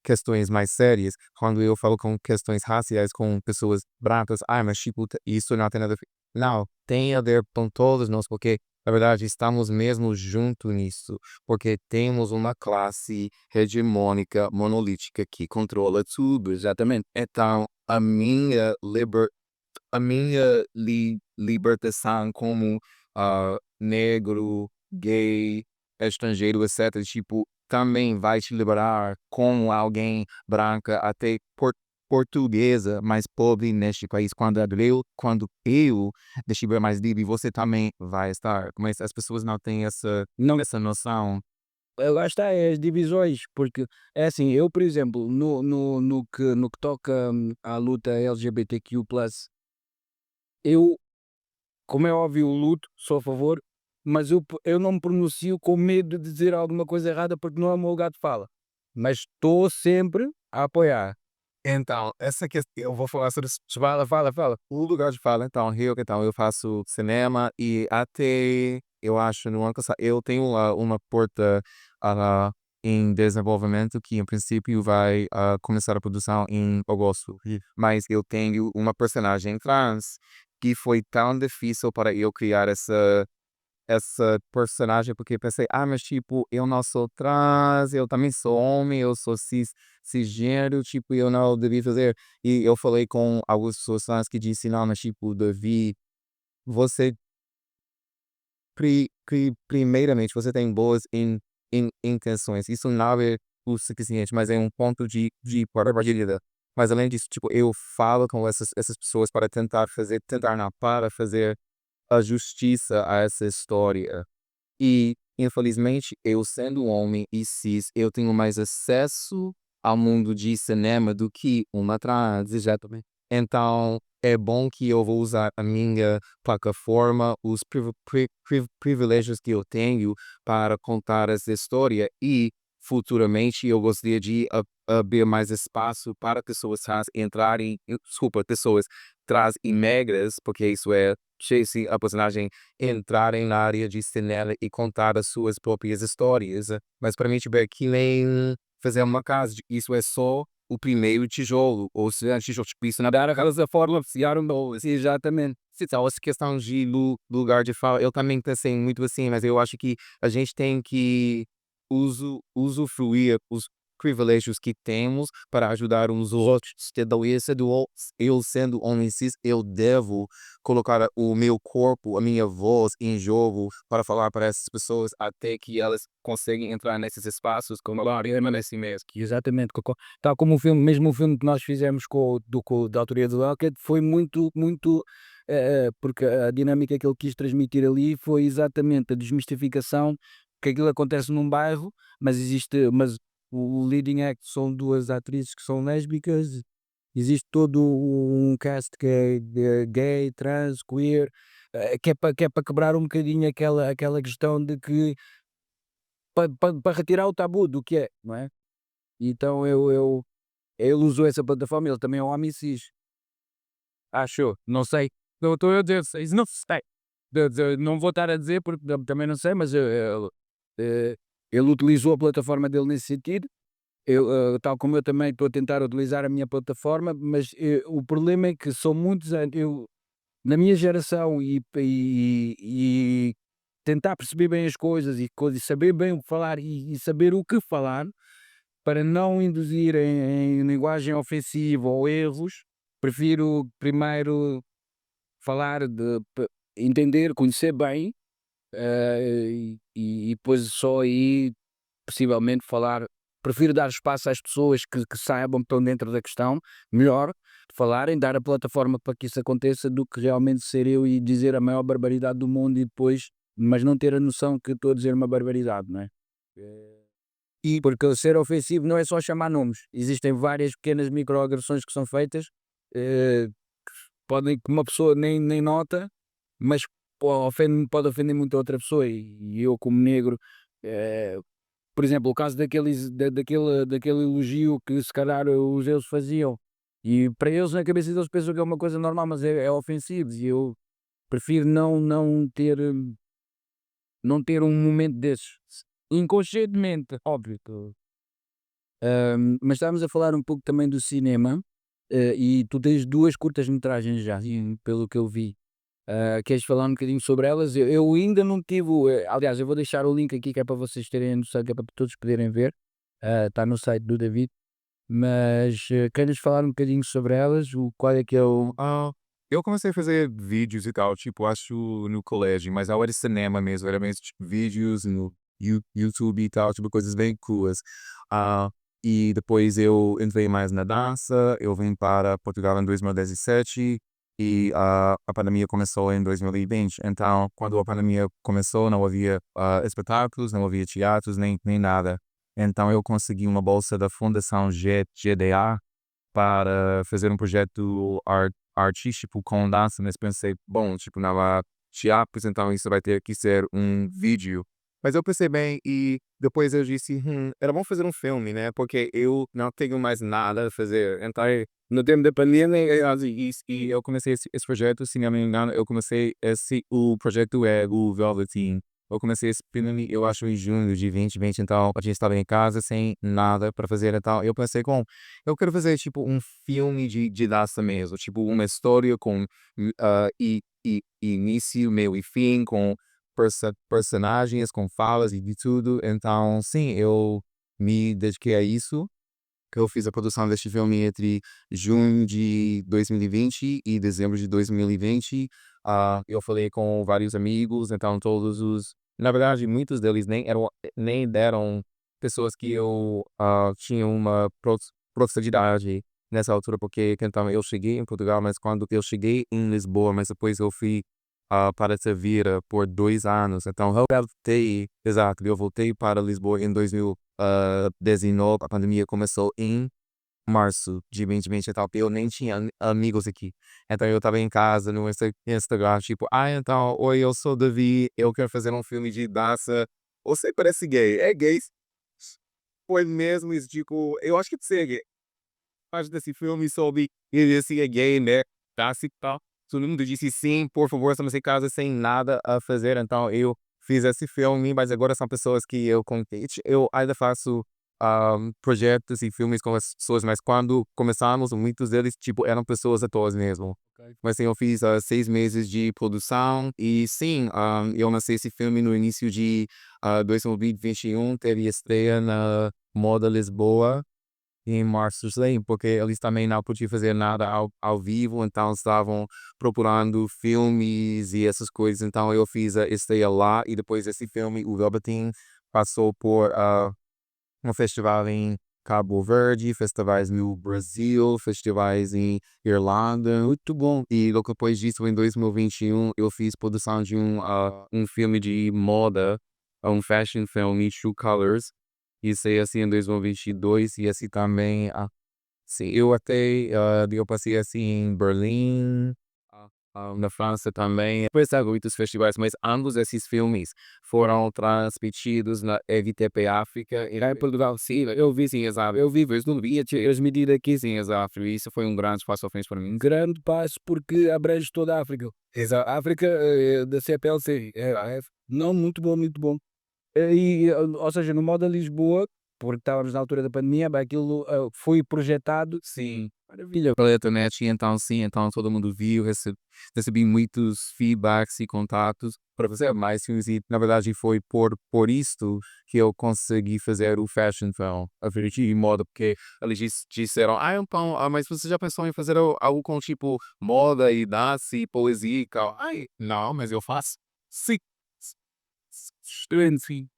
questões mais sérias. Quando eu falo com questões raciais com pessoas brancas, mas tipo, isso não tem nada a ver. Não, tem a ver com todos nós, porque na verdade, estamos mesmo junto nisso, porque temos uma classe hegemônica monolítica que controla tudo. Exatamente. Então, a minha libertação como negro, gay, estrangeiro, etc., tipo, também vai te liberar como alguém branca, até portuguesa, mais pobre neste país. Quando eu estiver mais livre, você também vai estar. Mas as pessoas não têm essa, Não, essa noção. lá está, é as divisões, porque é assim, eu, por exemplo, no que toca à luta LGBTQ+, eu, como é óbvio, luto, sou a favor, mas eu não me pronuncio com medo de dizer alguma coisa errada porque não é o meu lugar de fala. Mas estou sempre a apoiar. Então, essa questão eu vou falar sobre isso. Fala, fala, fala. O lugar de fala, então, eu faço cinema e até, eu acho, no ano passado, eu tenho lá uma porta ah, em desenvolvimento que, em princípio, vai começar a produção em agosto. Mas eu tenho uma personagem trans que foi tão difícil para eu criar essa personagem, porque pensei: "Ah, mas tipo, eu não sou trans, eu também sou homem, eu sou cisgênero, tipo, eu não devia fazer". E eu falei com algumas pessoas trans que disse: "Não, mas tipo, Davi, você primeiramente, você tem boas intenções, isso não é o suficiente, mas é um ponto de partida". Mas além disso, tipo, eu falo com essas pessoas para tentar não, para fazer a justiça a essa história. E, infelizmente, eu sendo homem e cis, eu tenho mais acesso ao mundo de cinema do que uma trans. Exatamente. Então, é bom que eu vou usar a minha plataforma, os privilégios que eu tenho para contar essa história e, futuramente, eu gostaria de abrir mais espaço para pessoas trans entrarem, desculpa, pessoas trans e negras, porque isso é, se a personagem entrarem na área de cinema e contar as suas próprias histórias. Mas para mim, tipo, é que nem fazer uma casa, isso é só o primeiro tijolo, ou seja, tijolo tipo, isso na dar aquelas a forma oficial boas. Exatamente. Então, essa questão de lugar de fala, eu também pensei muito assim, mas eu acho que a gente tem que usufruir os privilégios que temos para ajudar uns aos outros. Então, eu sendo homem cis, eu devo colocar o meu corpo, a minha voz em jogo para falar para essas pessoas até que elas conseguem entrar nesses espaços como a Ariana nesse mês. Exatamente, tal como o filme, mesmo o filme que nós fizemos da autoria do Elkett, foi muito, muito, porque a dinâmica que ele quis transmitir ali foi exatamente a desmistificação que aquilo acontece num bairro, mas o leading act são 2 atrizes que são lésbicas, existe todo um cast que é gay, trans, queer, que é para quebrar um bocadinho aquela questão de que para retirar o tabu do que é, não é? Então ele usou essa plataforma, ele também é um homem cis, acho não sei. Não estou a dizer, isso não sei. Não vou estar a dizer porque também não sei, mas ele utilizou a plataforma dele nesse sentido. Tal como eu também estou a tentar utilizar a minha plataforma, mas o problema é que são muitos anos, na minha geração e tentar perceber bem as coisas e saber bem o que falar e saber o que falar, para não induzir em linguagem ofensiva ou erros, prefiro primeiro falar entender, conhecer bem, e depois só aí possivelmente falar. Prefiro dar espaço às pessoas que saibam, que estão dentro da questão, melhor de falarem, dar a plataforma para que isso aconteça, do que realmente ser eu e dizer a maior barbaridade do mundo e depois, mas não ter a noção que estou a dizer uma barbaridade, não é? Porque o ser ofensivo não é só chamar nomes, existem várias pequenas microagressões que são feitas, que que uma pessoa nem nota, mas pode ofender muito a outra pessoa e eu como negro, eh, por exemplo, o caso daquele elogio que se calhar os judeus faziam, e para eles na cabeça deles pensam que é uma coisa normal, mas é ofensivo e eu prefiro não ter um momento desses, inconscientemente, óbvio que mas estávamos a falar um pouco também do cinema, e tu tens 2 curtas-metragens já, pelo que eu vi. Queres falar um bocadinho sobre elas? Eu ainda não tive aliás, eu vou deixar o link aqui que é para vocês terem a noção, que é para todos poderem ver, está no site do David, mas, queres falar um bocadinho sobre elas? Qual é que é o Eu comecei a fazer vídeos e tal, tipo, acho no colégio, mas não era cinema mesmo, era mesmo tipo, vídeos no YouTube e tal, tipo, coisas bem cruas. Ah, e depois eu entrei mais na dança, eu vim para Portugal em 2017 e a pandemia começou em 2020. Então, quando a pandemia começou, não havia espetáculos, não havia teatros, nem nada. Então, eu consegui uma bolsa da Fundação GDA para fazer um projeto artístico com dança, mas pensei, bom, tipo, não há teatros, então isso vai ter que ser um vídeo. Mas eu pensei bem e depois eu disse, era bom fazer um filme, né? Porque eu não tenho mais nada a fazer. Então, no tempo da pandemia, e eu comecei esse projeto, se não me engano, o projeto é o Velveteen. Eu comecei esse filme, eu acho, em junho de 2020, então a gente estava em casa sem nada para fazer, então eu pensei, eu quero fazer tipo um filme de dança mesmo, tipo uma história com início, meio e fim, com personagens, com falas e de tudo. Então, sim, eu me dediquei a isso. Que eu fiz a produção deste filme entre junho de 2020 e dezembro de 2020. Eu falei com vários amigos, então na verdade, muitos deles nem deram pessoas que eu tinha uma proximidade nessa altura, porque então eu cheguei em Portugal, mas quando eu cheguei em Lisboa, mas depois eu fui para Tavira por 2 anos, então eu voltei para Lisboa em 2019, a pandemia começou em março de 2020 e tal, eu nem tinha amigos aqui. Então eu estava em casa no Instagram, tipo, então, oi, eu sou Davi, eu quero fazer um filme de dança. Você parece gay. É gay? Foi mesmo isso, tipo, eu acho que você gay. Parte desse filme sobre ele se é gay, né? Dança e tal. Todo mundo disse sim, por favor, estamos em casa sem nada a fazer. Então eu fiz esse filme, mas agora são pessoas que eu contei. Eu ainda faço projetos e filmes com as pessoas, mas quando começamos, muitos deles, tipo, eram pessoas atores mesmo. Mas sim, eu fiz 6 meses de produção e sim, eu lancei esse filme no início de 2021, teve estreia na Moda Lisboa em março, sim, porque eles também não podiam fazer nada ao vivo, então estavam procurando filmes e essas coisas, então eu fiz a estreia lá e depois esse filme, o Velveteen, passou por um festival em Cabo Verde, festivais no Brasil, festivais em Irlanda, muito bom. E logo depois disso, em 2021, eu fiz produção de um filme de moda, um fashion film, True Colors. Isso aí assim em 2022 e assim também, sim, eu passei assim em Berlim, na França também. Depois há muitos festivais, mas ambos esses filmes foram transmitidos na EVTP África e lá em Portugal, sim, eu vi sim, exato. Eu vi, mas não via transmitido aqui, sim, exato. E isso foi um grande passo à frente para mim. Um grande passo porque abrange toda a África. Exato. A África da CPLC. Não, muito bom, muito bom. Ou seja, no Moda Lisboa, porque estávamos na altura da pandemia, bem, aquilo foi projetado. Sim, maravilha. Pela internet, e então sim, então todo mundo viu, recebi muitos feedbacks e contatos para fazer mais filmes e na verdade foi por isto que eu consegui fazer o Fashion Film, a Virgin e moda, porque eles disseram, então, mas você já pensou em fazer algo com tipo moda e dança e poesia e tal? Não, mas eu faço. Sim. Estranho, sim.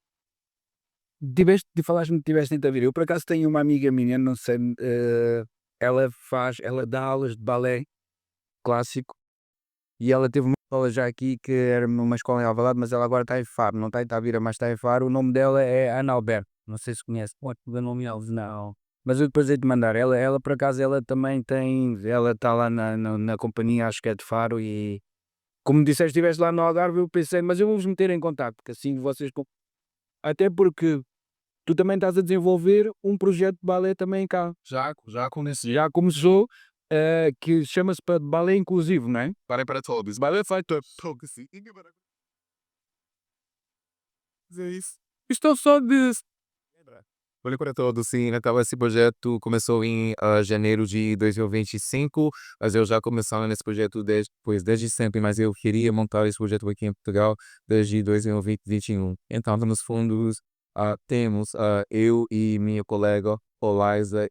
Falaste-me que tiveste em Tavira. Eu por acaso tenho uma amiga minha, não sei, ela dá aulas de balé clássico e ela teve uma escola já aqui que era uma escola em Alvalade, mas ela agora está em Faro, não está em Tavira, mas está em Faro. O nome dela é Ana Alberto, não sei se conhece. Pode dar nome Alves, não. Mas eu depois hei de mandar. Ela por acaso, ela também ela está lá na companhia, acho que é de Faro e como disseste, estiveste lá no Algarve, eu pensei, mas eu vou-vos meter em contacto, porque assim vocês. Até porque tu também estás a desenvolver um projeto de balé também cá. Já começou, que chama-se balé inclusivo, não é? Balé para todos. Balé para todos, sim. É isso. Estou só de. Balé para todos, sim. Então, esse projeto começou em janeiro de 2025, mas eu já começava nesse projeto desde sempre, mas eu queria montar esse projeto aqui em Portugal desde 2021. Então, nos fundos, temos eu e minha colega Olaisa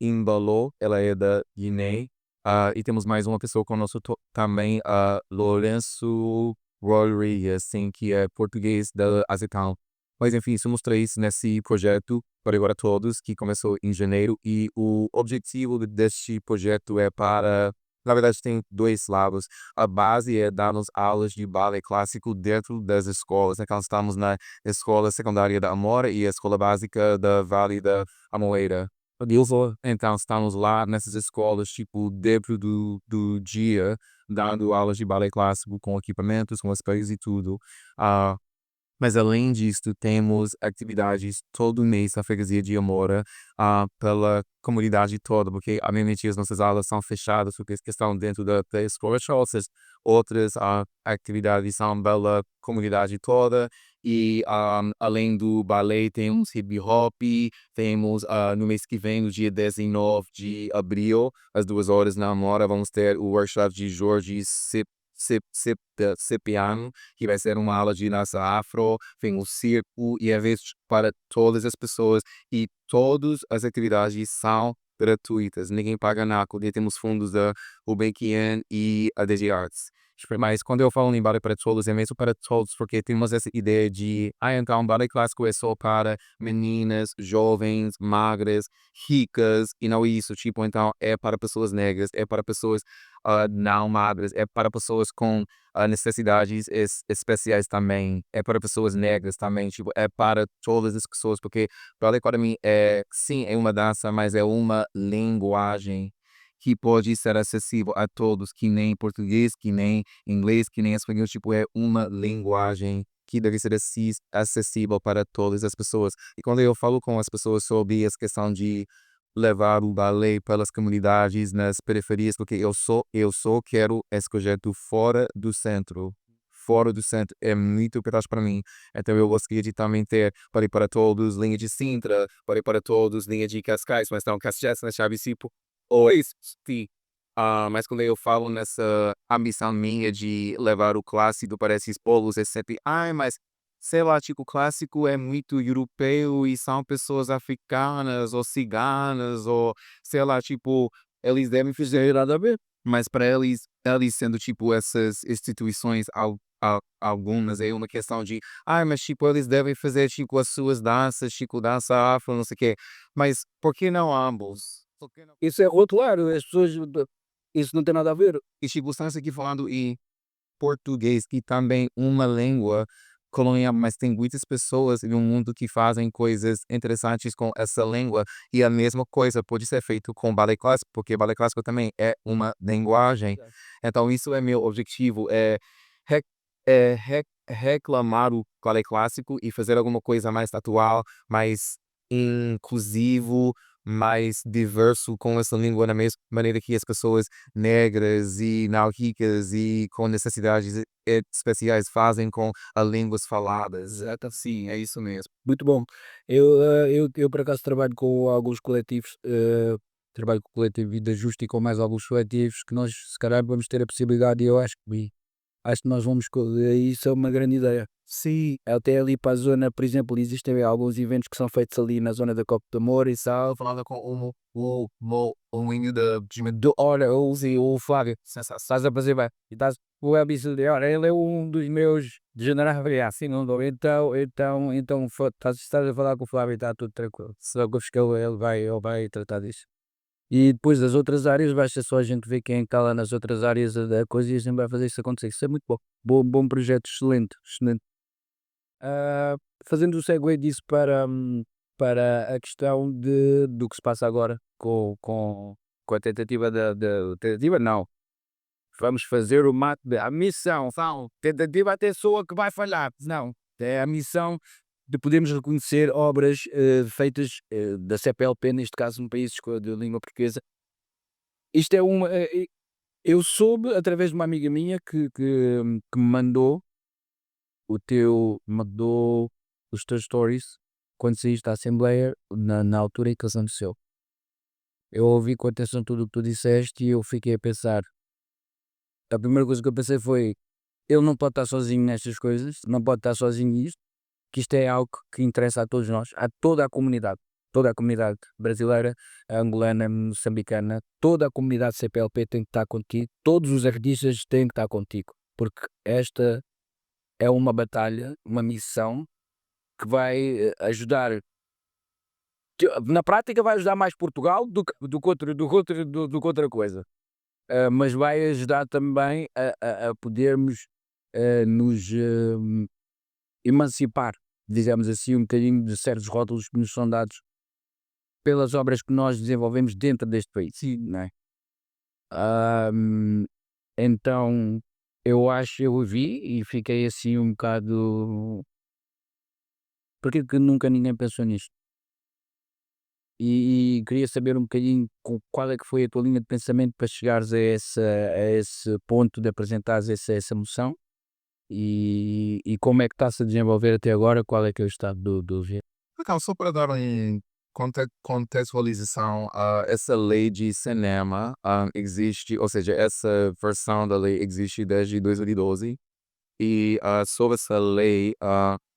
Imbalo, ela é da Guiné, e temos mais uma pessoa conosco também, Lourenço Rodrigues, assim, que é português da Azetown. Mas enfim, somos três nesse projeto, para agora todos, que começou em janeiro, e o objetivo deste projeto é para na verdade tem 2 lados. A base é dar-nos aulas de balé clássico dentro das escolas, né, que nós estamos na escola secundária da Amora e a escola básica da Vale da Amoeira. Então estamos lá nessas escolas, tipo, dentro do dia, dando aulas de balé clássico com equipamentos, com espelhos e tudo. Ah, mas além disso, temos atividades todo mês na freguesia de Amora, pela comunidade toda, porque obviamente as nossas aulas são fechadas porque estão dentro da escola, outras atividades são pela comunidade toda e além do ballet temos hip hop, temos no mês que vem, no dia 19 de abril, às 2 horas na Amora, vamos ter o workshop de Jorge Cipriano, que vai ser uma aula de dança afro, tem o circo e eventos para todas as pessoas e todas as atividades são gratuitas, ninguém paga nada, temos fundos da Gulbenkian e a DG Arts. Mas quando eu falo em balé para todos, é mesmo para todos, porque temos essa ideia de, então, balé clássico é só para meninas, jovens, magras, ricas, e não isso, tipo, então, é para pessoas negras, é para pessoas não magras, é para pessoas com necessidades especiais também, é para pessoas negras também, tipo, é para todas as pessoas, porque balé para mim é, sim, é uma dança, mas é uma linguagem que pode ser acessível a todos, que nem português, que nem inglês, que nem espanhol, tipo, é uma linguagem que deve ser acessível para todas as pessoas. E quando eu falo com as pessoas sobre essa questão de levar o balé pelas comunidades nas periferias, porque eu só quero esse projeto fora do centro. Fora do centro é muito importante para mim. Então eu gostaria de também ter para todos, linha de Sintra, para todos, linha de Cascais, mas não Cascais, na chave tipo, ou isso, sim. Mas quando eu falo nessa ambição minha de levar o clássico para esses polos, é sempre, ai, mas sei lá, tipo, o clássico é muito europeu e são pessoas africanas ou ciganas ou sei lá, tipo, eles devem fazer nada a ver. Mas para eles sendo tipo essas instituições, algumas é uma questão de, mas tipo, eles devem fazer tipo as suas danças, tipo, dança afro, não sei o quê. Mas por que não ambos? Por que não? Isso é rotular, as pessoas, isso não tem nada a ver. E tipo, estamos aqui falando em português, que também uma língua colonial, mas tem muitas pessoas no mundo que fazem coisas interessantes com essa língua e a mesma coisa pode ser feito com ballet clássico, porque ballet clássico também é uma linguagem. Então isso é meu objetivo, re- reclamar o ballet clássico e fazer alguma coisa mais atual, mais inclusivo, mais diverso com essa língua na mesma maneira que as pessoas negras e não ricas e com necessidades especiais fazem com as línguas faladas. Sim, é isso mesmo. Muito bom. Eu por acaso trabalho com alguns coletivos, trabalho com o coletivo Vida Justa e com mais alguns coletivos que nós se calhar vamos ter a possibilidade e eu acho que nós vamos isso é uma grande ideia. Sim, Até ali para a zona, por exemplo, existem alguns eventos que são feitos ali na zona da Copa de Amor e tal. falava com o menino Olha, eu usei o Flávio, estás a fazer bem. E estás, o Elvis, olha, ele é um dos meus de general assim, não dou. Então, estás a falar com o Flávio e está tudo tranquilo. Só que ele vai tratar disso. E depois das outras áreas, basta só a gente ver quem está lá nas outras áreas da coisa e a gente vai fazer isso acontecer. Isso é muito bom. Bom projeto, excelente, excelente. Ah, fazendo o segue disso para a questão do que se passa agora com a tentativa tentativa não, vamos fazer a missão, tentativa até sou a que vai falhar, não, é a missão de podermos reconhecer obras feitas da CPLP, neste caso no país de língua portuguesa. Isto é eu soube através de uma amiga minha que me mandou os teus stories quando saíste da Assembleia, na altura em que isso aconteceu. Eu ouvi com atenção tudo o que tu disseste e eu fiquei a pensar. A primeira coisa que eu pensei foi: ele não pode estar sozinho nestas coisas, não pode estar sozinho nisto, que isto é algo que interessa a todos nós, a toda a comunidade brasileira, angolana, moçambicana, toda a comunidade CPLP tem que estar contigo, todos os artistas têm que estar contigo, porque esta é uma batalha, uma missão que vai ajudar, na prática vai ajudar mais Portugal do que outra coisa. mas vai ajudar também a podermos nos emancipar, digamos assim, um bocadinho de certos rótulos que nos são dados pelas obras que nós desenvolvemos dentro deste país, não é? Ahm, então, eu vi e fiquei assim um bocado. Porque que nunca ninguém pensou nisto? E queria saber um bocadinho qual é que foi a tua linha de pensamento para chegares a esse ponto de apresentares essa moção e como é que está-se a desenvolver até agora, qual é que é o estado do evento? Então, só para dar contextualização, essa lei de cinema existe, ou seja, essa versão da lei existe desde 2012 e sobre essa lei,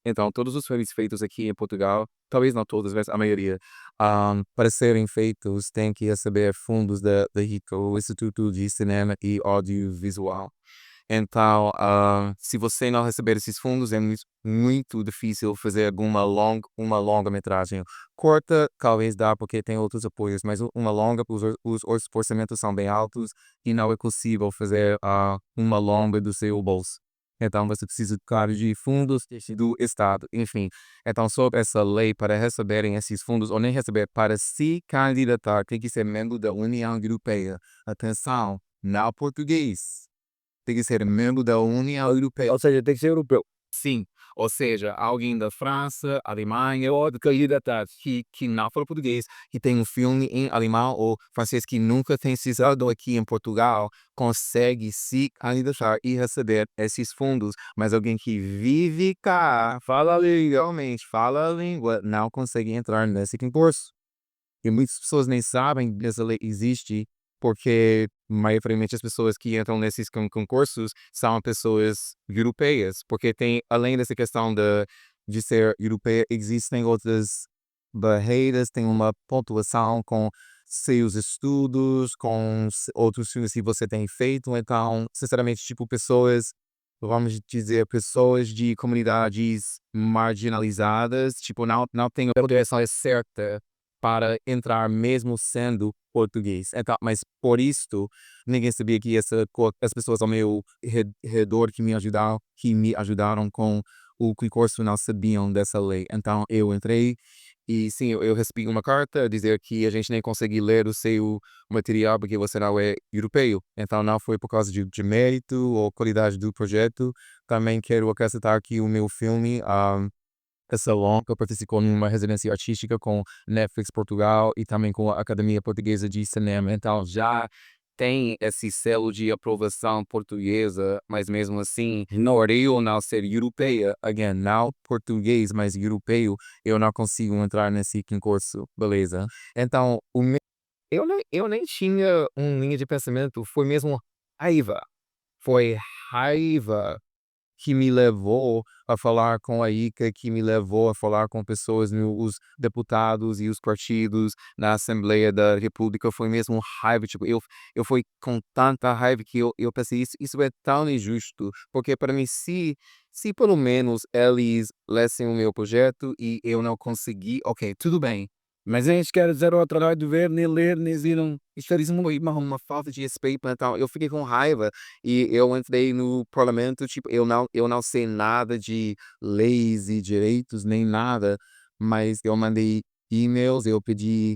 então todos os filmes feitos aqui em Portugal, talvez não todos, mas a maioria, para serem feitos têm que receber fundos da ICA, o Instituto de Cinema e Audiovisual. Então, se você não receber esses fundos, é muito difícil fazer uma longa-metragem. Curta, talvez dá, porque tem outros apoios, mas uma longa, os orçamentos são bem altos e não é possível fazer uma longa do seu bolso. Então, você precisa, claro, de fundos do Estado, enfim. Então, sobre essa lei, para receberem esses fundos, ou nem receber, para se candidatar, tem que ser membro da União Europeia. Atenção, não português, tem que ser membro da União Europeia. Ou seja, tem que ser europeu. Sim, ou seja, alguém da França, Alemanha ou de candidato que não fala português, que tem um filme em alemão ou francês que nunca tem se usado aqui em Portugal, consegue se candidatar e receber esses fundos. Mas alguém que vive cá, fala legalmente, fala a língua, não consegue entrar nesse concurso. E muitas pessoas nem sabem que essa lei existe, porque maioritariamente as pessoas que entram nesses concursos são pessoas europeias, porque tem, além dessa questão de ser europeia, existem outras barreiras, tem uma pontuação com seus estudos, com outros filmes que você tem feito, então, sinceramente, tipo, pessoas, vamos dizer, pessoas de comunidades marginalizadas, tipo, não tem a direção certa para entrar mesmo sendo português. Então, mas por isto, ninguém sabia que as pessoas ao meu redor que me ajudaram com o concurso não sabiam dessa lei. Então eu entrei e sim, eu recebi uma carta a dizer que a gente nem consegue ler o seu material porque você não é europeu. Então não foi por causa de mérito ou qualidade do projeto. Também quero acrescentar que o meu filme, essa longa participou numa residência artística com Netflix Portugal e também com a Academia Portuguesa de Cinema. Então já tem esse selo de aprovação portuguesa, mas mesmo assim, por eu não ser europeia, again, não português, mas europeu, eu não consigo entrar nesse concurso, beleza? Então, eu nem tinha uma linha de pensamento, foi mesmo raiva. Foi raiva que me levou a falar com a ICA, que me levou a falar com pessoas, os deputados e os partidos na Assembleia da República, foi mesmo raiva, tipo, eu fui com tanta raiva que eu pensei, isso é tão injusto, porque para mim, se pelo menos eles lessem o meu projeto e eu não consegui, ok, tudo bem, mas eles querem dizer ao trabalho de ver, nem ler, nem viram. Isto é uma falta de respeito, então eu fiquei com raiva e eu entrei no parlamento, tipo, eu não sei nada de leis e direitos, nem nada, mas eu mandei e-mails, eu pedi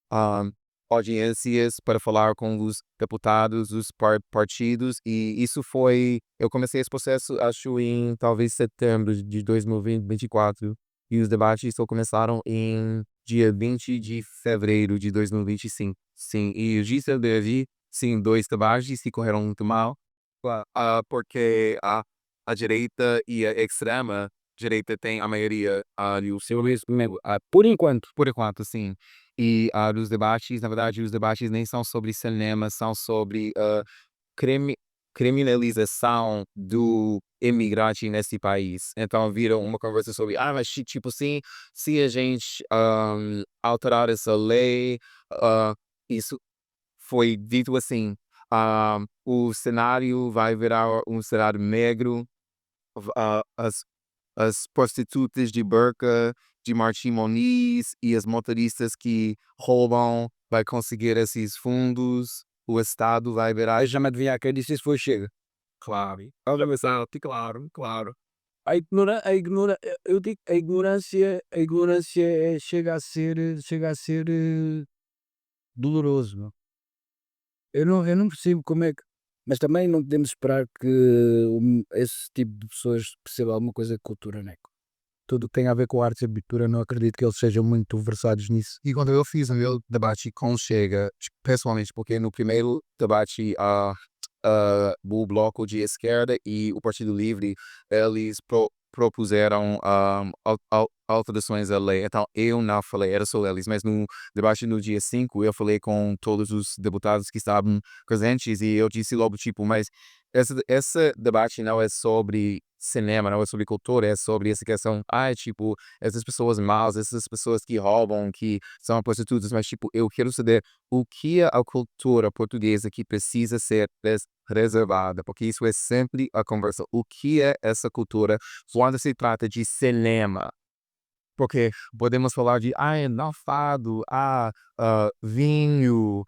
ah, audiências para falar com os deputados, os partidos, e isso foi. Eu comecei esse processo, acho, em talvez setembro de 2024, e os debates só começaram em dia 20 de fevereiro de 2025. Sim, e o Gisa teve, sim, dois debates que correram muito mal, porque a direita e a extrema direita tem a maioria e o seu mesmo, por enquanto, sim. E os debates, na verdade, os debates nem são sobre cinema, são sobre crimi criminalização do imigrante nesse país. Então viram uma conversa sobre, mas tipo assim, se a gente alterar essa lei, isso foi dito assim, o cenário vai virar um cenário negro, as prostitutas de burca, de Martim Moniz e as motoristas que roubam vai conseguir esses fundos. o Estado vai virar. Eu já me adivinhar quem disse isso foi o Chega. Claro, obviamente, claro, claro. Eu digo, a ignorância chega a ser doloroso, meu. Eu não percebo como é que, mas também não podemos esperar que esse tipo de pessoas perceba alguma coisa de cultura, né? Tudo que tem a ver com artes e cultura, não acredito que eles sejam muito versados nisso. E quando eu fiz o meu debate com o Chega, pessoalmente, porque no primeiro debate o Bloco de Esquerda e o Partido Livre, eles propuseram alterações à lei. Então, eu não falei, era só eles, mas no debate no dia 5 eu falei com todos os deputados que estavam presentes e eu disse logo, tipo, mas esse debate não é sobre cinema, não é sobre cultura, é sobre essa questão, tipo, essas pessoas maus, essas pessoas que roubam, que são prostitutas, mas, tipo, eu quero saber o que é a cultura portuguesa que precisa ser reservada, porque isso é sempre a conversa. O que é essa cultura quando se trata de cinema? Porque podemos falar de fado, vinho,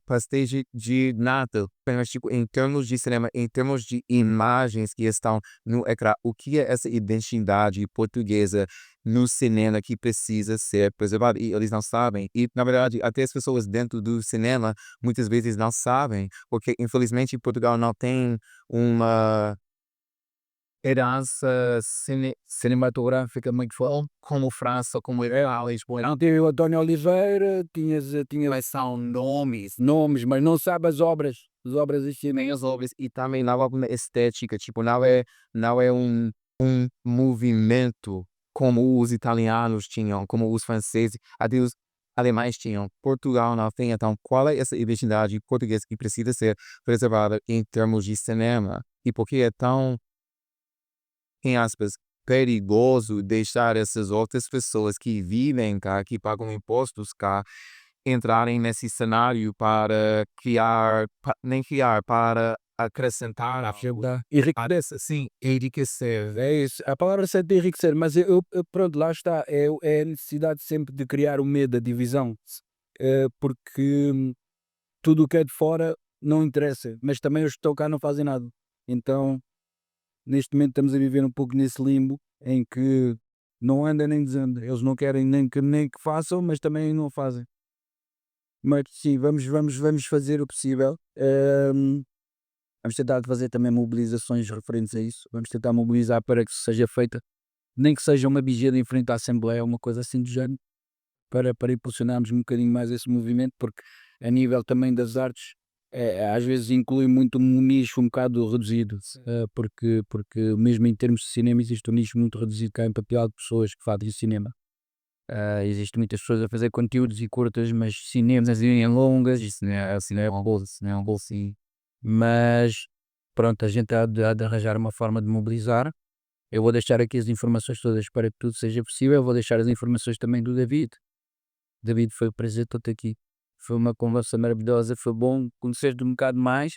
pastéis de nata, mas tipo, em termos de cinema, em termos de imagens que estão no ecrã, o que é essa identidade portuguesa no cinema que precisa ser preservada? E eles não sabem. E, na verdade, até as pessoas dentro do cinema muitas vezes não sabem, porque infelizmente Portugal não tem uma herança Cinematográfica muito forte. como França, como Israel, Lisboa. Não tive o António Oliveira, tinha Mas são nomes, nomes, mas não sabe as obras nem existem. as obras, e também não há alguma estética, tipo, não é um movimento como os italianos tinham, como os franceses, até os alemães tinham. Portugal não tem, então qual é essa identidade portuguesa que precisa ser preservada em termos de cinema? E por que é tão, em aspas, perigoso deixar essas outras pessoas que vivem cá, que pagam impostos cá, entrarem nesse cenário para criar, nem criar, para acrescentar algo. Ajudar. Enriquecer. Sim, enriquecer. É isso. A palavra certa é enriquecer, mas pronto, lá está. É a necessidade sempre de criar o medo, a divisão. Porque tudo o que é de fora não interessa, mas também os que estão cá não fazem nada. Então, neste momento estamos a viver um pouco nesse limbo em que não anda nem desanda. Eles não querem nem que façam, mas também não fazem. Mas sim, vamos fazer o possível. Vamos tentar fazer também mobilizações referentes a isso. Vamos tentar mobilizar para que isso seja feita, nem que seja uma vigília em frente à Assembleia, uma coisa assim do género, para impulsionarmos um bocadinho mais esse movimento, porque a nível também das artes, às vezes inclui muito um nicho um bocado reduzido, porque mesmo em termos de cinema existe um nicho muito reduzido cá em Portugal de pessoas que fazem cinema. Existem muitas pessoas a fazer conteúdos e curtas, mas cinemas em longas, isso não é um bolso, isso não é um bolso, sim. Mas pronto, a gente há de arranjar uma forma de mobilizar. Eu vou deixar aqui as informações todas para que tudo seja possível. Vou deixar as informações também do David. David, foi um prazer estar aqui. Foi uma conversa maravilhosa, foi bom conhecer-te um bocado mais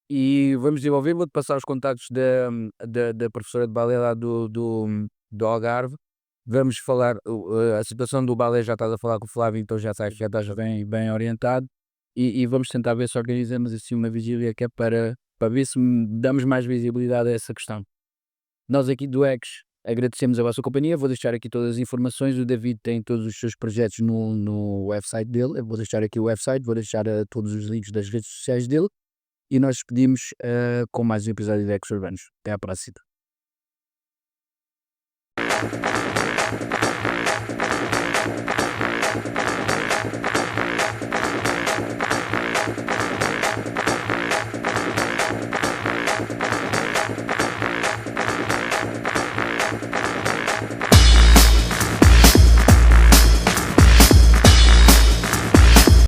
e vamos desenvolver. Vou-te passar os contactos da professora de balé lá do Algarve. Vamos falar, a situação do balé já estás a falar com o Flávio, então já sabes, já estás bem orientado e vamos tentar ver se organizamos assim uma vigília que é para ver se damos mais visibilidade a essa questão. Nós aqui do X agradecemos a vossa companhia, vou deixar aqui todas as informações, o David tem todos os seus projetos no website dele, eu vou deixar aqui o website, vou deixar todos os links das redes sociais dele e nós despedimos com mais um episódio de X Urbanos. Até à próxima.